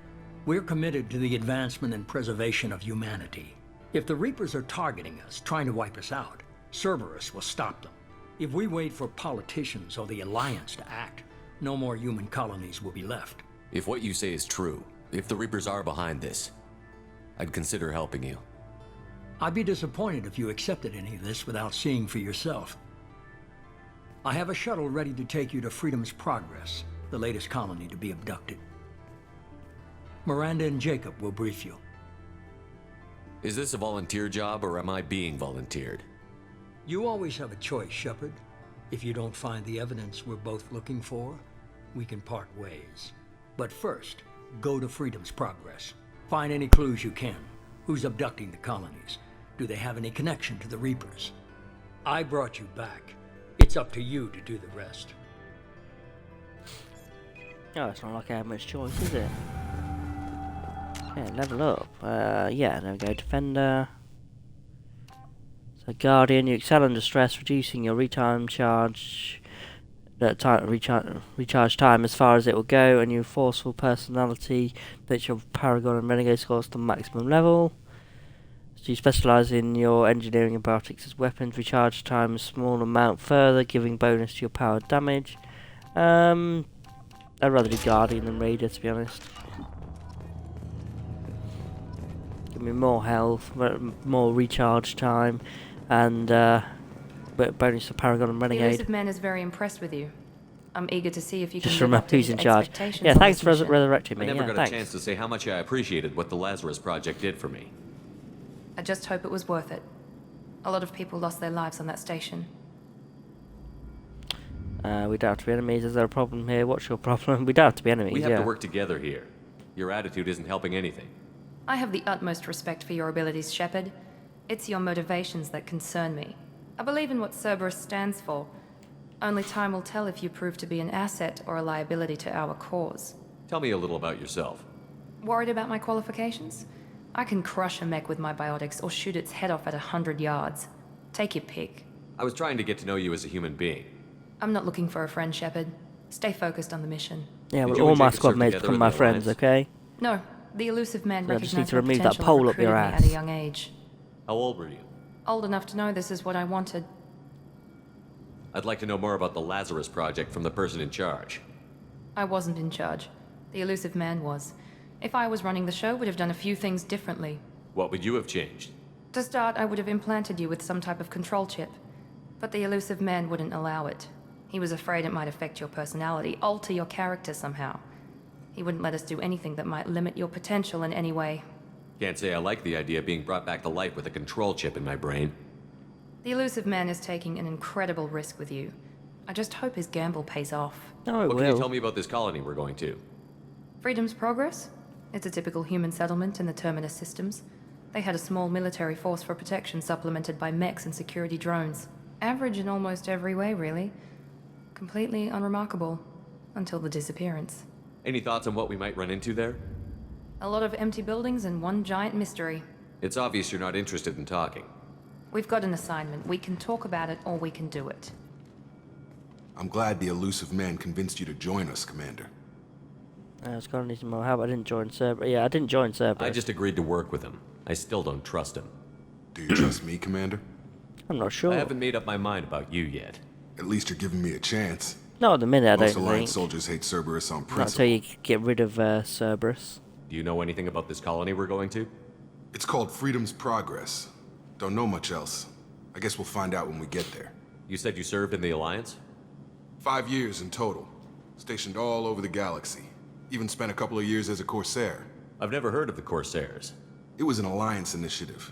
We're committed to the advancement and preservation of humanity. If the Reapers are targeting us, trying to wipe us out, Cerberus will stop them. If we wait for politicians or the Alliance to act, no more human colonies will be left. If what you say is true, if the Reapers are behind this, I'd consider helping you. I'd be disappointed if you accepted any of this without seeing for yourself. I have a shuttle ready to take you to Freedom's Progress, the latest colony to be abducted. Miranda and Jacob will brief you. Is this a volunteer job, or am I being volunteered? You always have a choice, Shepard. If you don't find the evidence we're both looking for, we can part ways. But first, go to Freedom's Progress. Find any clues you can. Who's abducting the colonies? Do they have any connection to the Reapers? I brought you back. It's up to you to do the rest. Oh, it's not like I have much choice, is it? Yeah, level up. Yeah, there we go. Defender. So Guardian, you excel under stress, reducing your recharge time as far as it will go, and your forceful personality that your Paragon and Renegade scores to maximum level. So you specialise in your engineering and biotics as weapons. Recharge time a small amount further, giving bonus to your power damage. I'd rather do Guardian than Raider, to be honest. Give me more health, more recharge time, and bonus to Paragon and The Renegade. elusive man is very impressed with you. I'm eager to see if you can Just live remember up to who's his in charge. expectations Yeah, on thanks this for mission. resurrecting I me. never Yeah, got thanks. a chance to say how much I appreciated what the Lazarus Project did for me. I just hope it was worth it. A lot of people lost their lives on that station. We don't have to be enemies. Is there a problem here? What's your problem? We don't have to be enemies. We have yeah. to work together here. Your attitude isn't helping anything. I have the utmost respect for your abilities, Shepard. It's your motivations that concern me. I believe in what Cerberus stands for. Only time will tell if you prove to be an asset or a liability to our cause. Tell me a little about yourself. Worried about my qualifications? I can crush a mech with my biotics or shoot its head off at 100 yards. Take your pick. I was trying to get to know you as a human being. I'm not looking for a friend, Shepard. Stay focused on the mission. Yeah, Did well, you all and my Jacob squad serve mates together become in my the friends, Alliance? okay? No, the elusive man So I just recognized need to my remove that potential pole and up your recruited me at a ass. young age. How old were you? Old enough to know this is what I wanted. I'd like to know more about the Lazarus Project from the person in charge. I wasn't in charge. The elusive man was. If I was running the show, would have done a few things differently. What would you have changed? To start, I would have implanted you with some type of control chip. But the elusive man wouldn't allow it. He was afraid it might affect your personality, alter your character somehow. He wouldn't let us do anything that might limit your potential in any way. Can't say I like the idea of being brought back to life with a control chip in my brain. The elusive man is taking an incredible risk with you. I just hope his gamble pays off. No, it What will. can you tell me about this colony we're going to? Freedom's Progress? It's a typical human settlement in the Terminus systems. They had a small military force for protection supplemented by mechs and security drones. Average in almost every way, really. Completely unremarkable. Until the disappearance. Any thoughts on what we might run into there? A lot of empty buildings and one giant mystery. It's obvious you're not interested in talking. We've got an assignment. We can talk about it, or we can do it. I'm glad the elusive man convinced you to join us, Commander. I was going to need some more help. I didn't join Cerberus. Yeah, I didn't join Cerberus. I just agreed to work with him. I still don't trust him. Do you trust me, Commander? I'm not sure. I haven't made up my mind about you yet. At least you're giving me a chance. Not at the minute, I Most don't Alliance think. soldiers hate Cerberus on Not principle. until you get rid of Cerberus. Do you know anything about this colony we're going to? It's called Freedom's Progress. Don't know much else. I guess we'll find out when we get there. You said you served in the Alliance? 5 years in total. Stationed all over the galaxy. Even spent a couple of years as a Corsair. I've never heard of the Corsairs. It was an Alliance initiative.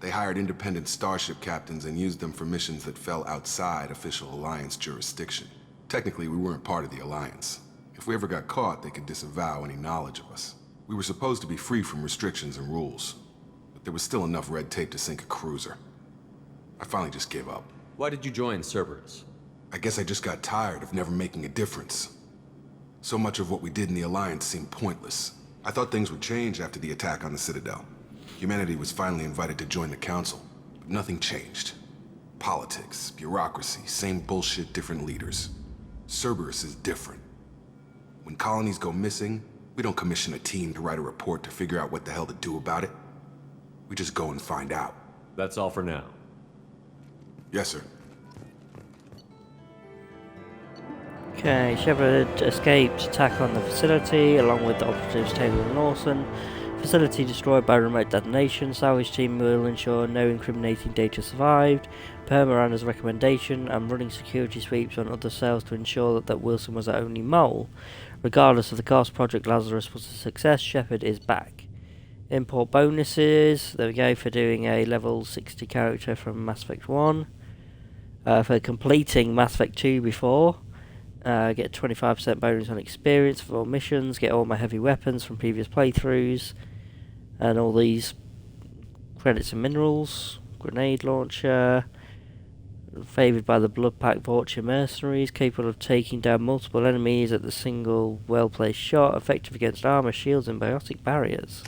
They hired independent starship captains and used them for missions that fell outside official Alliance jurisdiction. Technically, we weren't part of the Alliance. If we ever got caught, they could disavow any knowledge of us. We were supposed to be free from restrictions and rules, but there was still enough red tape to sink a cruiser. I finally just gave up. Why did you join Cerberus? I guess I just got tired of never making a difference. So much of what we did in the Alliance seemed pointless. I thought things would change after the attack on the Citadel. Humanity was finally invited to join the Council, but nothing changed. Politics, bureaucracy, same bullshit, different leaders. Cerberus is different. When colonies go missing, we don't commission a team to write a report to figure out what the hell to do about it. We just go and find out. That's all for now. Yes, sir. Okay, Shepard escaped attack on the facility, along with the operatives Taylor and Lawson. Facility destroyed by remote detonation. Salvage team will ensure no incriminating data survived. Per Miranda's recommendation, I'm running security sweeps on other cells to ensure that Wilson was our only mole. Regardless of the cost, Project Lazarus was a success. Shepard is back. Import bonuses. There we go, for doing a level 60 character from Mass Effect 1. For completing Mass Effect 2 before. Get 25% bonus on experience for all missions. Get all my heavy weapons from previous playthroughs. And all these credits and minerals. Grenade launcher. Favoured by the Blood Pack Vulture mercenaries. Capable of taking down multiple enemies at the single well-placed shot. Effective against armour, shields and biotic barriers.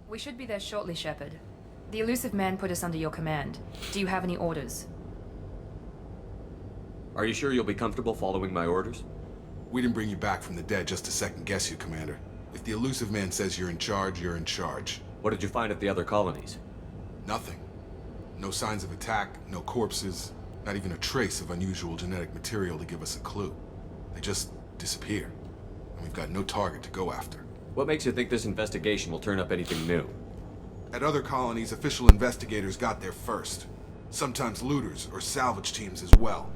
We should be there shortly, Shepard. The elusive man put us under your command. Do you have any orders? Are you sure you'll be comfortable following my orders? We didn't bring you back from the dead just to second guess you, Commander. If the elusive man says you're in charge, you're in charge. What did you find at the other colonies? Nothing. No signs of attack, no corpses, not even a trace of unusual genetic material to give us a clue. They just disappear, and we've got no target to go after. What makes you think this investigation will turn up anything new? At other colonies, official investigators got there first. Sometimes looters or salvage teams as well.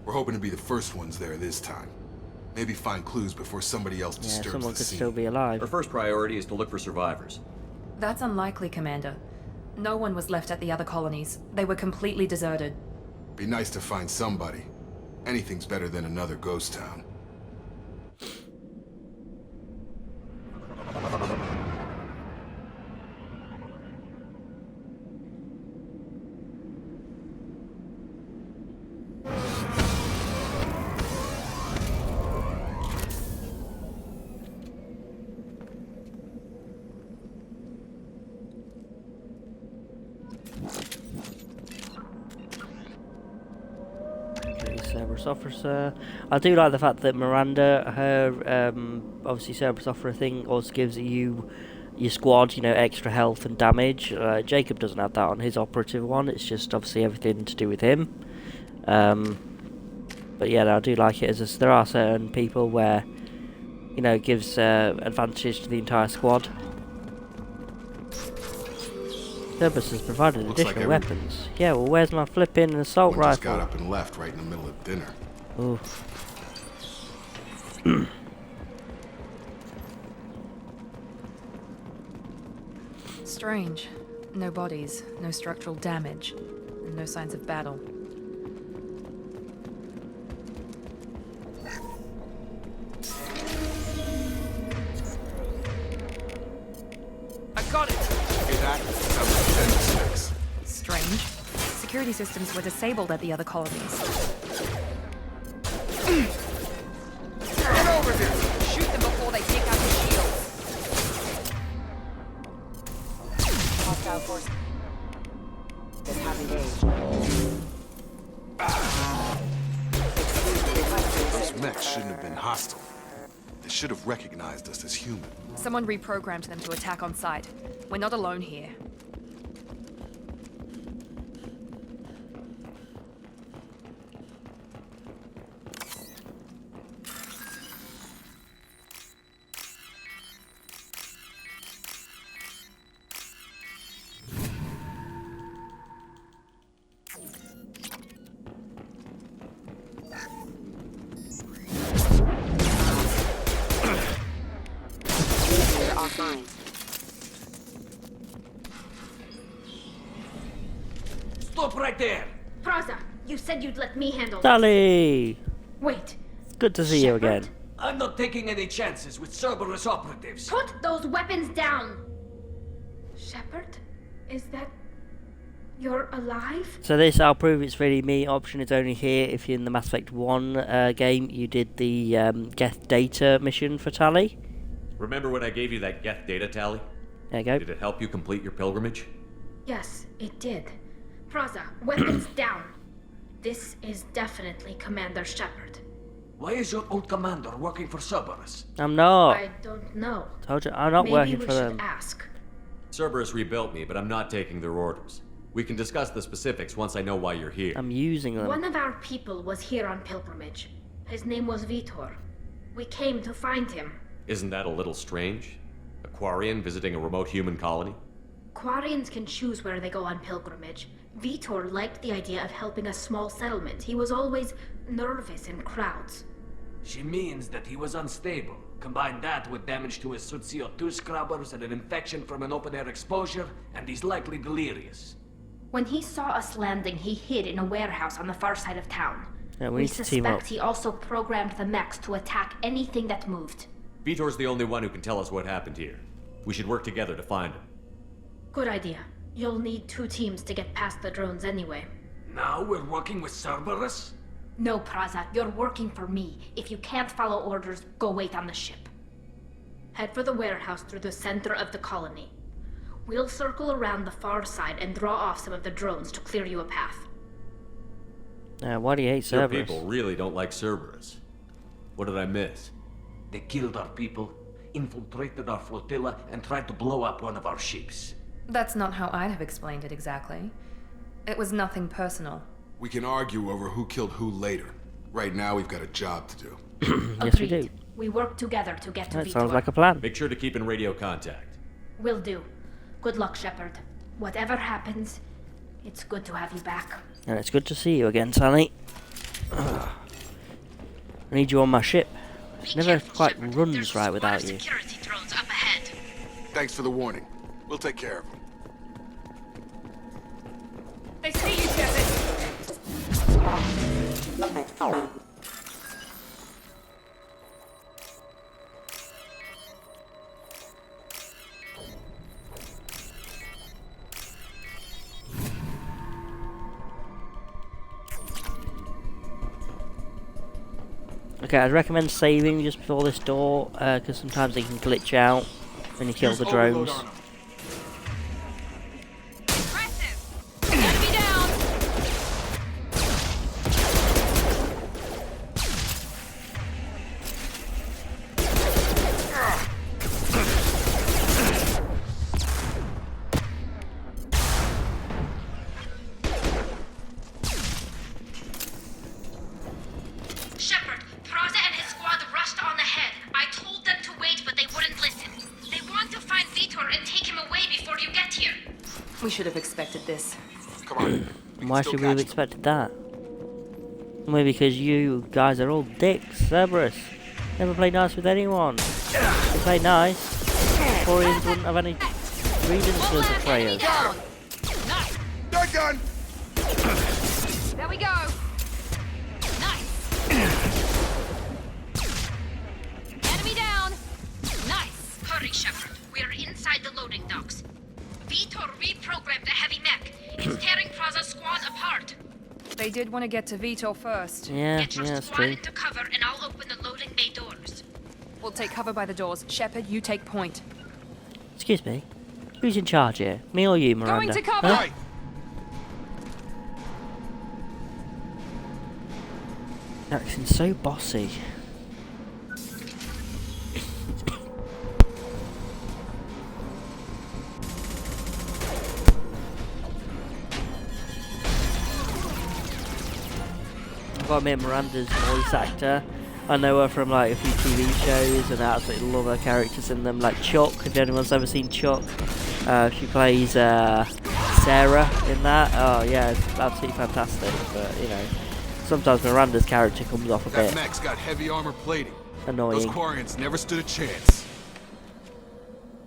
We're hoping to be the first ones there this time. Maybe find clues before somebody else disturbs someone the could scene. still be alive. Our first priority is to look for survivors. That's unlikely, Commander. No one was left at the other colonies. They were completely deserted. Be nice to find somebody. Anything's better than another ghost town. Cerberus officer. I do like the fact that Miranda, her obviously Cerberus officer thing also gives you your squad, you know, extra health and damage. Jacob doesn't have that on his operative one. It's just obviously everything to do with him. But yeah, I do like it. As there are certain people where, you know, it gives advantages to the entire squad. Cerberus has provided additional weapons. Yeah, well, where's my flipping assault One rifle? just got up and left right in the middle of dinner. Ooh. Strange. No bodies, no structural damage, and no signs of battle. I got it! Hear that? That was 10 to 6. Strange. Security systems were disabled at the other colonies. Get over here! Hostile forces have engaged. Those mechs shouldn't have been hostile. They should have recognized us as human. Someone reprogrammed them to attack on sight. We're not alone here. Offline. Stop right there! Praza, you said you'd let me handle this. Tally! Wait, Good to see you again. I'm not taking any chances with Cerberus operatives. put those weapons down! Shepard? Is that... you're alive? So this, I'll prove it's really me option is only here if you're in the Mass Effect 1 game you did the Geth data mission for Tally. Remember when I gave you that Geth data tally? There you go. Did it help you complete your pilgrimage? Yes, it did. Praza, weapons down. This is definitely Commander Shepard. Why is your old commander working for Cerberus? I'm not. I don't know. Told you, I'm not Maybe working we for should them. ask. Cerberus rebuilt me, but I'm not taking their orders. We can discuss the specifics once I know why you're here. I'm using them. One of our people was here on pilgrimage. His name was Vitor. We came to find him. Isn't that a little strange? A Quarian visiting a remote human colony? Quarians can choose where they go on pilgrimage. Vitor liked the idea of helping a small settlement. He was always nervous in crowds. She means that he was unstable. Combine that with damage to his suit CO2 scrubbers and an infection from an open-air exposure, and he's likely delirious. When he saw us landing, he hid in a warehouse on the far side of town. Yeah, we need to team up. suspect he also programmed the mechs to attack anything that moved. Vitor's the only one who can tell us what happened here. We should work together to find him. Good idea. You'll need 2 teams to get past the drones anyway. Now we're working with Cerberus? No, Praza, you're working for me. If you can't follow orders, go wait on the ship. Head for the warehouse through the center of the colony. We'll circle around the far side and draw off some of the drones to clear you a path. Why do you hate Your Cerberus? people really don't like Cerberus. What did I miss? They killed our people, infiltrated our flotilla, and tried to blow up one of our ships. That's not how I'd have explained it exactly. It was nothing personal. We can argue over who killed who later. Right now, we've got a job to do. Yes, we do. We work together to get to That Vitor. sounds like a plan. Make sure to keep in radio contact. Will do. Good luck, Shepard. Whatever happens, it's good to have you back. And it's good to see you again, Tally. I need you on my ship. It never quite runs right without you. Security drones up ahead. Thanks for the warning. We'll take care of them. They see you, Shepard. Okay, I'd recommend saving just before this door, because sometimes it can glitch out when you kill the drones. Enemy down! Shepard, Praza and his squad rushed on ahead. I told them to wait, but they wouldn't listen. They want to find Vitor and take him away before you get here. We should have expected this. Come on. Why should we have expected that? Maybe because you guys are all dicks, Cerberus. Never play nice with anyone. If you play nice, Quarians wouldn't have any reasons to betray us. Gun gun! There we go! Nice! Enemy down! Nice! Hurry, Shepard. We're inside the loading docks. Vitor reprogrammed the heavy mech. It's tearing Praza's squad apart. They did want to get to Vitor first. Yeah, Get your that's squad true. into cover and I'll open the loading bay doors. We'll take cover by the doors. Shepard, you take point. Excuse me. Who's in charge here? Me or you, Miranda? Going to cover! Huh? Acting so bossy. I've got to admit, Miranda's voice actor. I know her from like a few TV shows, and I absolutely love her characters in them. Like Chuck, if anyone's ever seen Chuck, she plays Sarah in that. Oh yeah, it's absolutely fantastic. But you know, sometimes Miranda's character comes off a That bit mech's got heavy armor plating. annoying. Those Quarians never stood a chance.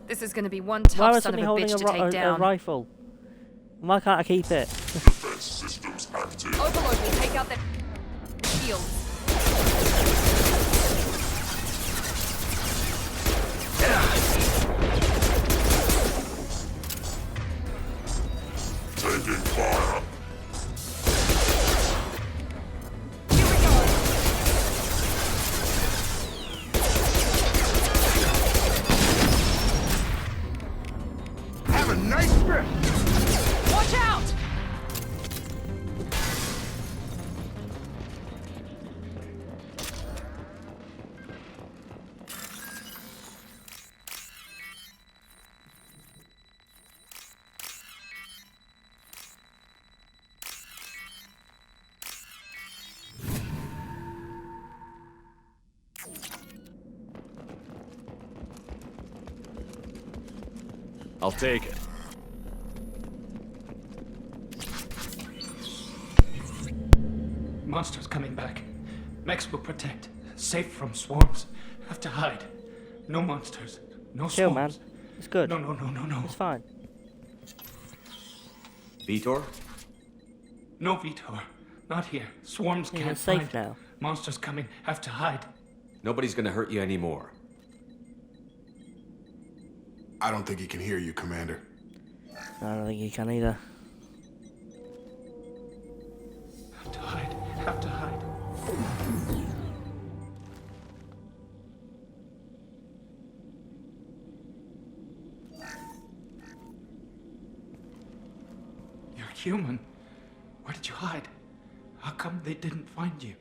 This is going to be one Why tough was son of somebody a holding bitch a, to take a down. rifle? Why can't I keep it? Overlord will take out their shields. Taking fire. Have a nice grip. Watch out! I'll take it. Monsters coming back. Mechs will protect. Safe from swarms. Have to hide. No monsters. No Chill, man. swarms. It's good. No. It's fine. Vitor? No, Vitor. Not here. Swarms You're can't safe find. now. Monsters coming. Have to hide. Nobody's gonna hurt you anymore. I don't think he can hear you, Commander. I don't think you can either. Have to hide. Have to hide. You're human. Where did you hide? How come they didn't find you?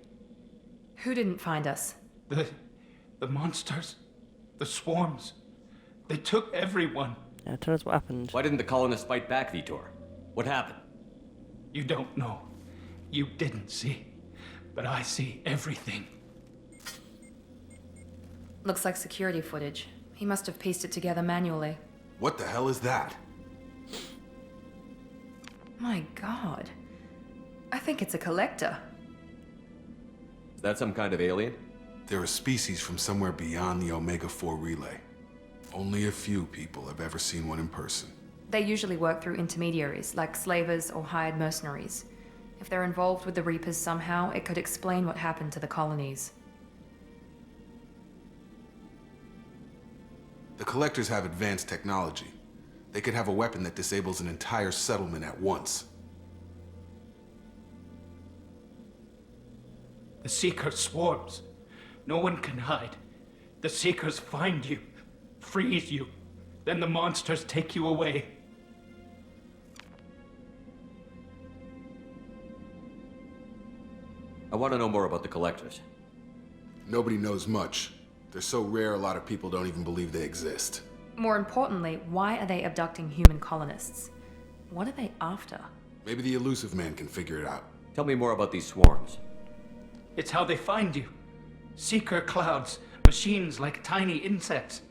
Who didn't find us? The monsters. The swarms. They took everyone. Yeah, tell us what happened. Why didn't the colonists fight back, Vitor? What happened? You don't know. You didn't see. But I see everything. Looks like security footage. He must have pieced it together manually. What the hell is that? My god. I think it's a collector. Is that some kind of alien? They're a species from somewhere beyond the Omega-4 relay. Only a few people have ever seen one in person. They usually work through intermediaries, like slavers or hired mercenaries. If they're involved with the Reapers somehow, it could explain what happened to the colonies. The Collectors have advanced technology. They could have a weapon that disables an entire settlement at once. The Seeker swarms. No one can hide. The Seekers find you, freeze you. Then the monsters take you away. I want to know more about the Collectors. Nobody knows much. They're so rare, a lot of people don't even believe they exist. More importantly, why are they abducting human colonists? What are they after? Maybe the Elusive Man can figure it out. Tell me more about these swarms. It's how they find you. Seeker clouds, machines like tiny insects.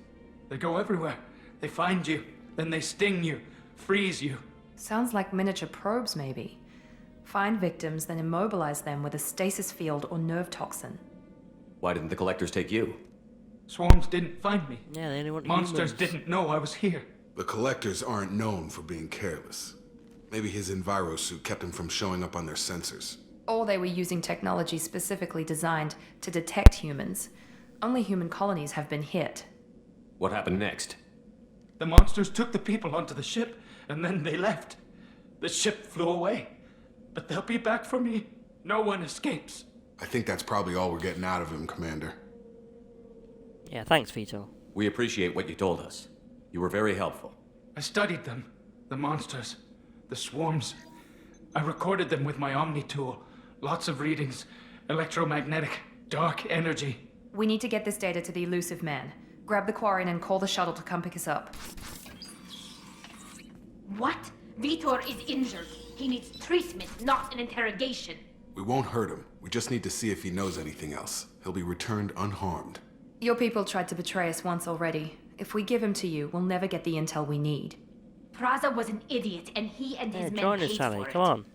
They go everywhere. They find you, then they sting you, freeze you. Sounds like miniature probes, maybe. Find victims, then immobilize them with a stasis field or nerve toxin. Why didn't the Collectors take you? Swarms didn't find me. Yeah, they only want Monsters humans. didn't know I was here. The Collectors aren't known for being careless. Maybe his envirosuit kept him from showing up on their sensors. Or they were using technology specifically designed to detect humans. Only human colonies have been hit. What happened next? The monsters took the people onto the ship, and then they left. The ship flew away. But they'll be back for me. No one escapes. I think that's probably all we're getting out of him, Commander. Yeah, thanks, Vito. We appreciate what you told us. You were very helpful. I studied them. The monsters. The swarms. I recorded them with my Omni tool. Lots of readings. Electromagnetic. Dark energy. We need to get this data to the elusive man. Grab the Quarian and call the shuttle to come pick us up. What? Vitor is injured. He needs treatment, not an interrogation. We won't hurt him. We just need to see if he knows anything else. He'll be returned unharmed. Your people tried to betray us once already. If we give him to you, we'll never get the intel we need. Praza was an idiot, and he and his men join paid us, Sally. for it. Come on.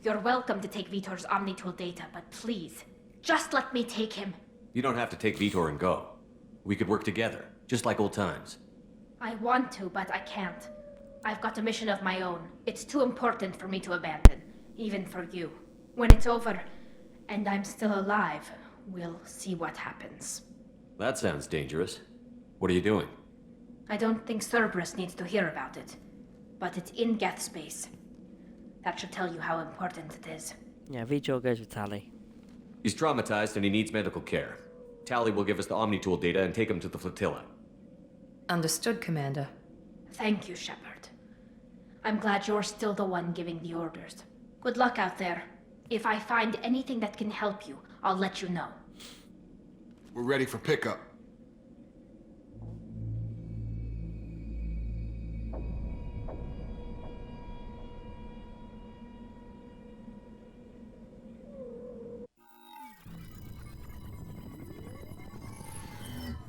You're welcome to take Vitor's Omnitool data, but please, just let me take him. You don't have to take Vitor and go. We could work together, just like old times. I want to, but I can't. I've got a mission of my own. It's too important for me to abandon, even for you. When it's over, and I'm still alive, we'll see what happens. That sounds dangerous. What are you doing? I don't think Cerberus needs to hear about it, but it's in Geth space. That should tell you how important it is. Yeah, Vitor goes with Tally. He's traumatized and he needs medical care. Tally will give us the Omnitool data and take him to the flotilla. Understood, Commander. Thank you, Shepard. I'm glad you're still the one giving the orders. Good luck out there. If I find anything that can help you, I'll let you know. We're ready for pickup.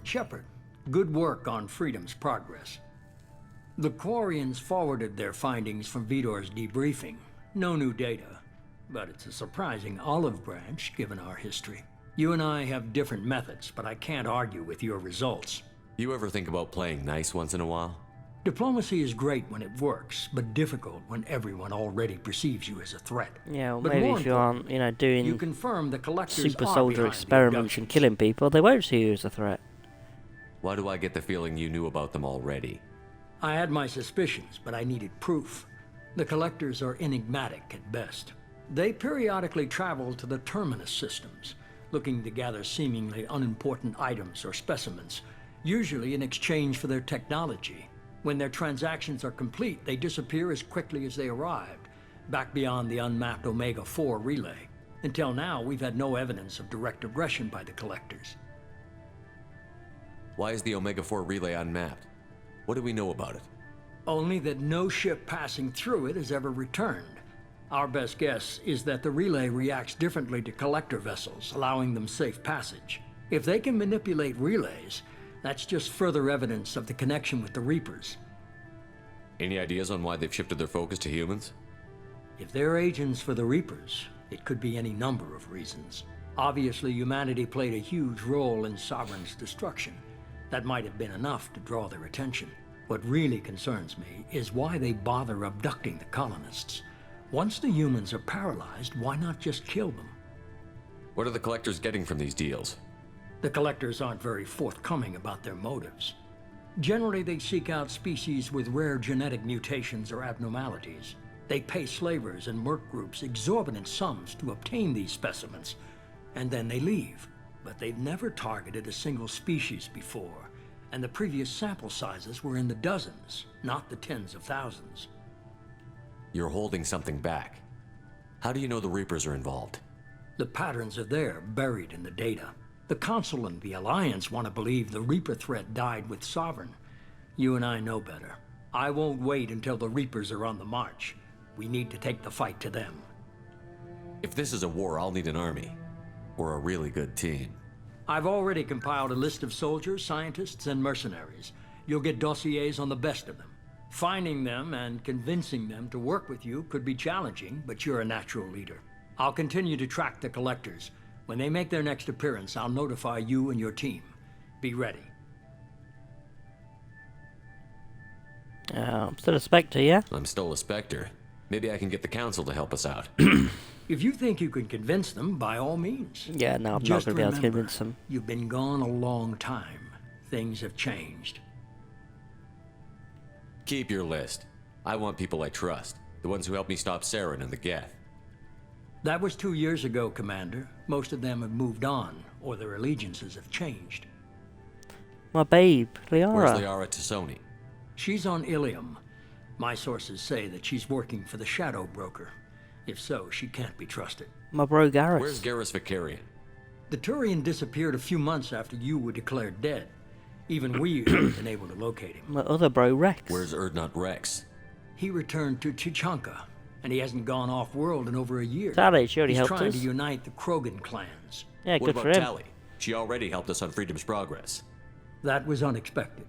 Shepard, good work on Freedom's progress. The Quarians forwarded their findings from Vitor's debriefing. No new data, but it's a surprising olive branch given our history. You and I have different methods, but I can't argue with your results. You ever think about playing nice once in a while? Diplomacy is great when it works, but difficult when everyone already perceives you as a threat. Yeah, well, But maybe more if you aren't, doing you confirm the collectors super are soldier behind the experiments and killing people, they won't see you as a threat. Why do I get the feeling you knew about them already? I had my suspicions, but I needed proof. The collectors are enigmatic at best. They periodically travel to the terminus systems, looking to gather seemingly unimportant items or specimens, usually in exchange for their technology. When their transactions are complete, they disappear as quickly as they arrived, back beyond the unmapped Omega-4 relay. Until now, we've had no evidence of direct aggression by the collectors. Why is the Omega-4 relay unmapped? What do we know about it? Only that no ship passing through it has ever returned. Our best guess is that the relay reacts differently to collector vessels, allowing them safe passage. If they can manipulate relays, that's just further evidence of the connection with the Reapers. Any ideas on why they've shifted their focus to humans? If they're agents for the Reapers, it could be any number of reasons. Obviously, humanity played a huge role in Sovereign's destruction. That might have been enough to draw their attention. What really concerns me is why they bother abducting the colonists. Once the humans are paralyzed, why not just kill them? What are the collectors getting from these deals? The collectors aren't very forthcoming about their motives. Generally, they seek out species with rare genetic mutations or abnormalities. They pay slavers and merc groups exorbitant sums to obtain these specimens, and then they leave. But they've never targeted a single species before, and the previous sample sizes were in the dozens, not the tens of thousands. You're holding something back. How do you know the Reapers are involved? The patterns are there, buried in the data. The Council and the Alliance want to believe the Reaper threat died with Sovereign. You and I know better. I won't wait until the Reapers are on the march. We need to take the fight to them. If this is a war, I'll need an army. Or a really good team. I've already compiled a list of soldiers, scientists, and mercenaries. You'll get dossiers on the best of them. Finding them and convincing them to work with you could be challenging, but you're a natural leader. I'll continue to track the collectors. When they make their next appearance, I'll notify you and your team. Be ready. I'm still a Spectre, yeah? I'm still a Spectre. Maybe I can get the Council to help us out. If you think you can convince them, by all means. Yeah, no, I'm not Just going to be able to remember, convince them. You've been gone a long time. Things have changed. Keep your list. I want people I trust. The ones who helped me stop Saren and the Geth. That was 2 years ago, Commander. Most of them have moved on, or their allegiances have changed. My babe, Liara. Where's Liara Tassoni? She's on Ilium. My sources say that she's working for the Shadow Broker. If so, she can't be trusted. My bro Garrus. Where's Garrus Vicarian? The Turian disappeared a few months after you were declared dead. Even we haven't been able to locate him. My other bro Rex. Where's Erdnot Rex? He returned to Chichanka, and he hasn't gone off-world in over a year. Tally, she already He's helped trying us. to unite the Krogan clans. Yeah, What good about for him. Tally? She already helped us on Freedom's Progress. That was unexpected.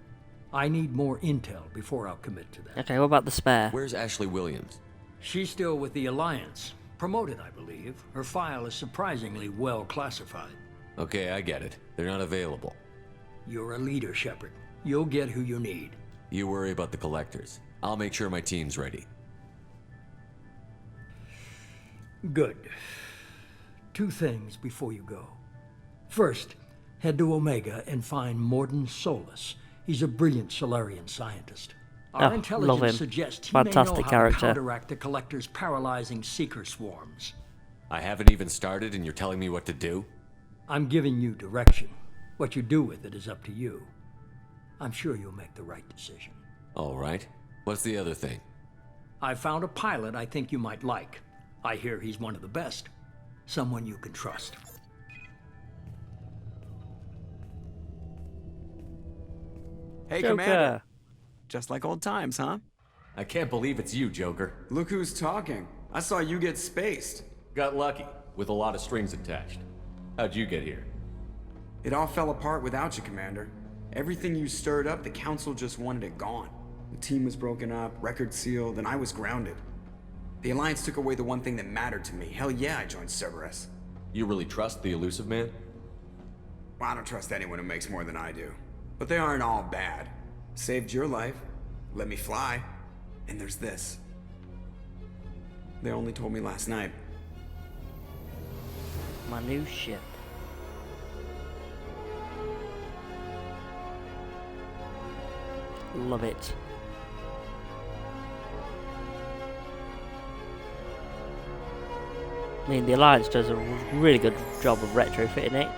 I need more intel before I'll commit to that. Okay, what about the spare? Where's Ashley Williams? She's still with the Alliance. Promoted, I believe. Her file is surprisingly well classified. Okay, I get it. They're not available. You're a leader, Shepard. You'll get who you need. You worry about the collectors. I'll make sure my team's ready. Good. 2 things before you go. First, head to Omega and find Morden Solus. He's a brilliant Solarian scientist. Our love intelligence him. suggests he Fantastic may know character. how to counteract the Collector's paralyzing Seeker swarms. I haven't even started and you're telling me what to do? I'm giving you direction. What you do with it is up to you. I'm sure you'll make the right decision. All right. What's the other thing? I found a pilot I think you might like. I hear he's one of the best. Someone you can trust. Hey, Joker. Commander. Just like old times, huh? I can't believe it's you, Joker. Look who's talking. I saw you get spaced. Got lucky, with a lot of strings attached. How'd you get here? It all fell apart without you, Commander. Everything you stirred up, the Council just wanted it gone. The team was broken up, record sealed, and I was grounded. The Alliance took away the one thing that mattered to me. Hell yeah, I joined Cerberus. You really trust the Elusive Man? Well, I don't trust anyone who makes more than I do. But they aren't all bad. Saved your life, let me fly, and there's this. They only told me last night. My new ship. Love it. I mean, the Alliance does a really good job of retrofitting it.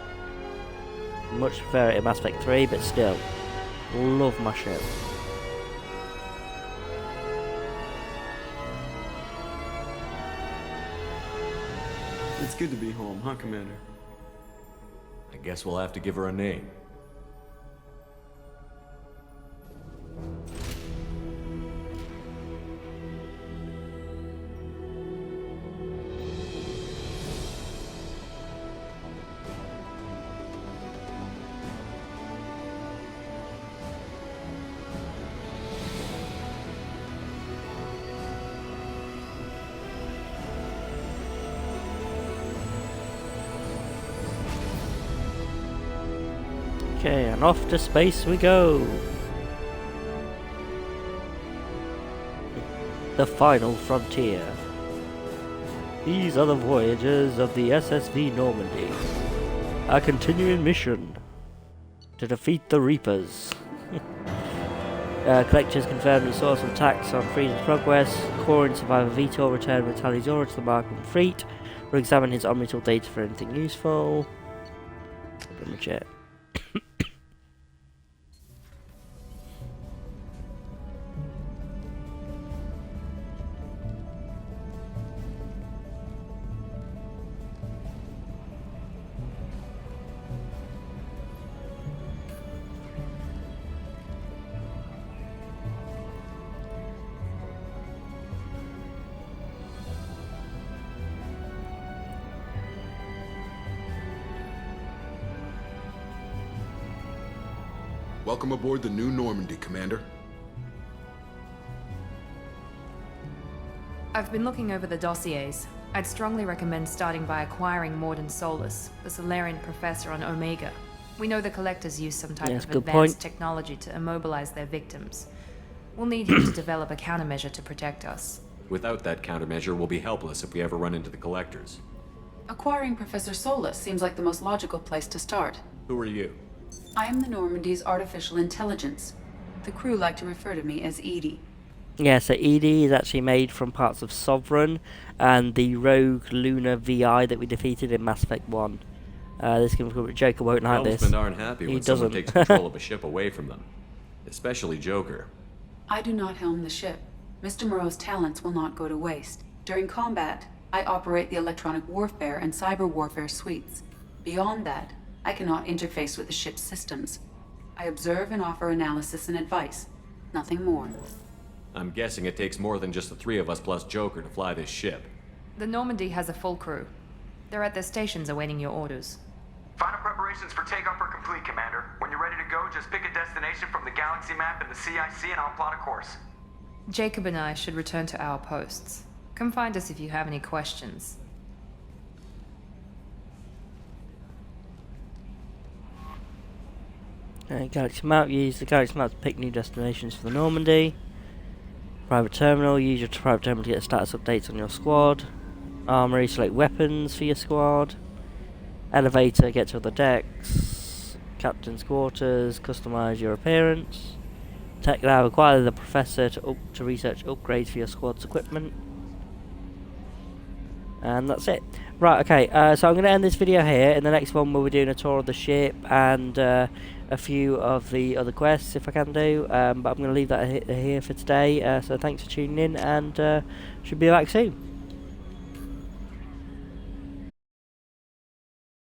Much prefer it in Mass Effect 3, but still, love my ship. It's good to be home, huh, Commander? I guess we'll have to give her a name. Okay, and off to space we go. The final frontier. These are the voyagers of the SSV Normandy. Our continuing mission to defeat the Reapers. Collectors confirmed the source of attacks on Freedom's Progress. Core and Survivor Vitor returned with Talizora to the Markham fleet. We'll examine his orbital data for anything useful. Pretty much it. Welcome aboard the new Normandy, Commander. I've been looking over the dossiers. I'd strongly recommend starting by acquiring Morden Solus, the Solarian professor on Omega. We know the Collectors use some type Yes, of good advanced point. technology to immobilize their victims. We'll need him to develop a countermeasure to protect us. Without that countermeasure, we'll be helpless if we ever run into the Collectors. Acquiring Professor Solus seems like the most logical place to start. Who are you? I am the Normandy's artificial intelligence. The crew like to refer to me as Edie. Yeah, so ED is actually made from parts of Sovereign and the rogue Lunar VI that we defeated in Mass Effect 1. This Joker won't like this. Helmsmen aren't happy He when someone doesn't. takes control of a ship away from them. Especially Joker. I do not helm the ship. Mr. Moreau's talents will not go to waste. During combat, I operate the electronic warfare and cyber warfare suites. Beyond that, I cannot interface with the ship's systems. I observe and offer analysis and advice. Nothing more. I'm guessing it takes more than just the three of us plus Joker to fly this ship. The Normandy has a full crew. They're at their stations awaiting your orders. Final preparations for takeoff are complete, Commander. When you're ready to go, just pick a destination from the galaxy map and the CIC and I'll plot a course. Jacob and I should return to our posts. Come find us if you have any questions. Galaxy Map, use the Galaxy Map to pick new destinations for the Normandy. Private Terminal, use your private terminal to get status updates on your squad. Armory, select weapons for your squad. Elevator, get to other decks. Captain's quarters, customize your appearance. Tech lab, acquire the professor to research upgrades for your squad's equipment. And that's it. Right, okay, so I'm going to end this video here. In the next one we'll be doing a tour of the ship and a few of the other quests if I can do. But I'm going to leave that here for today. So thanks for tuning in and should be back soon.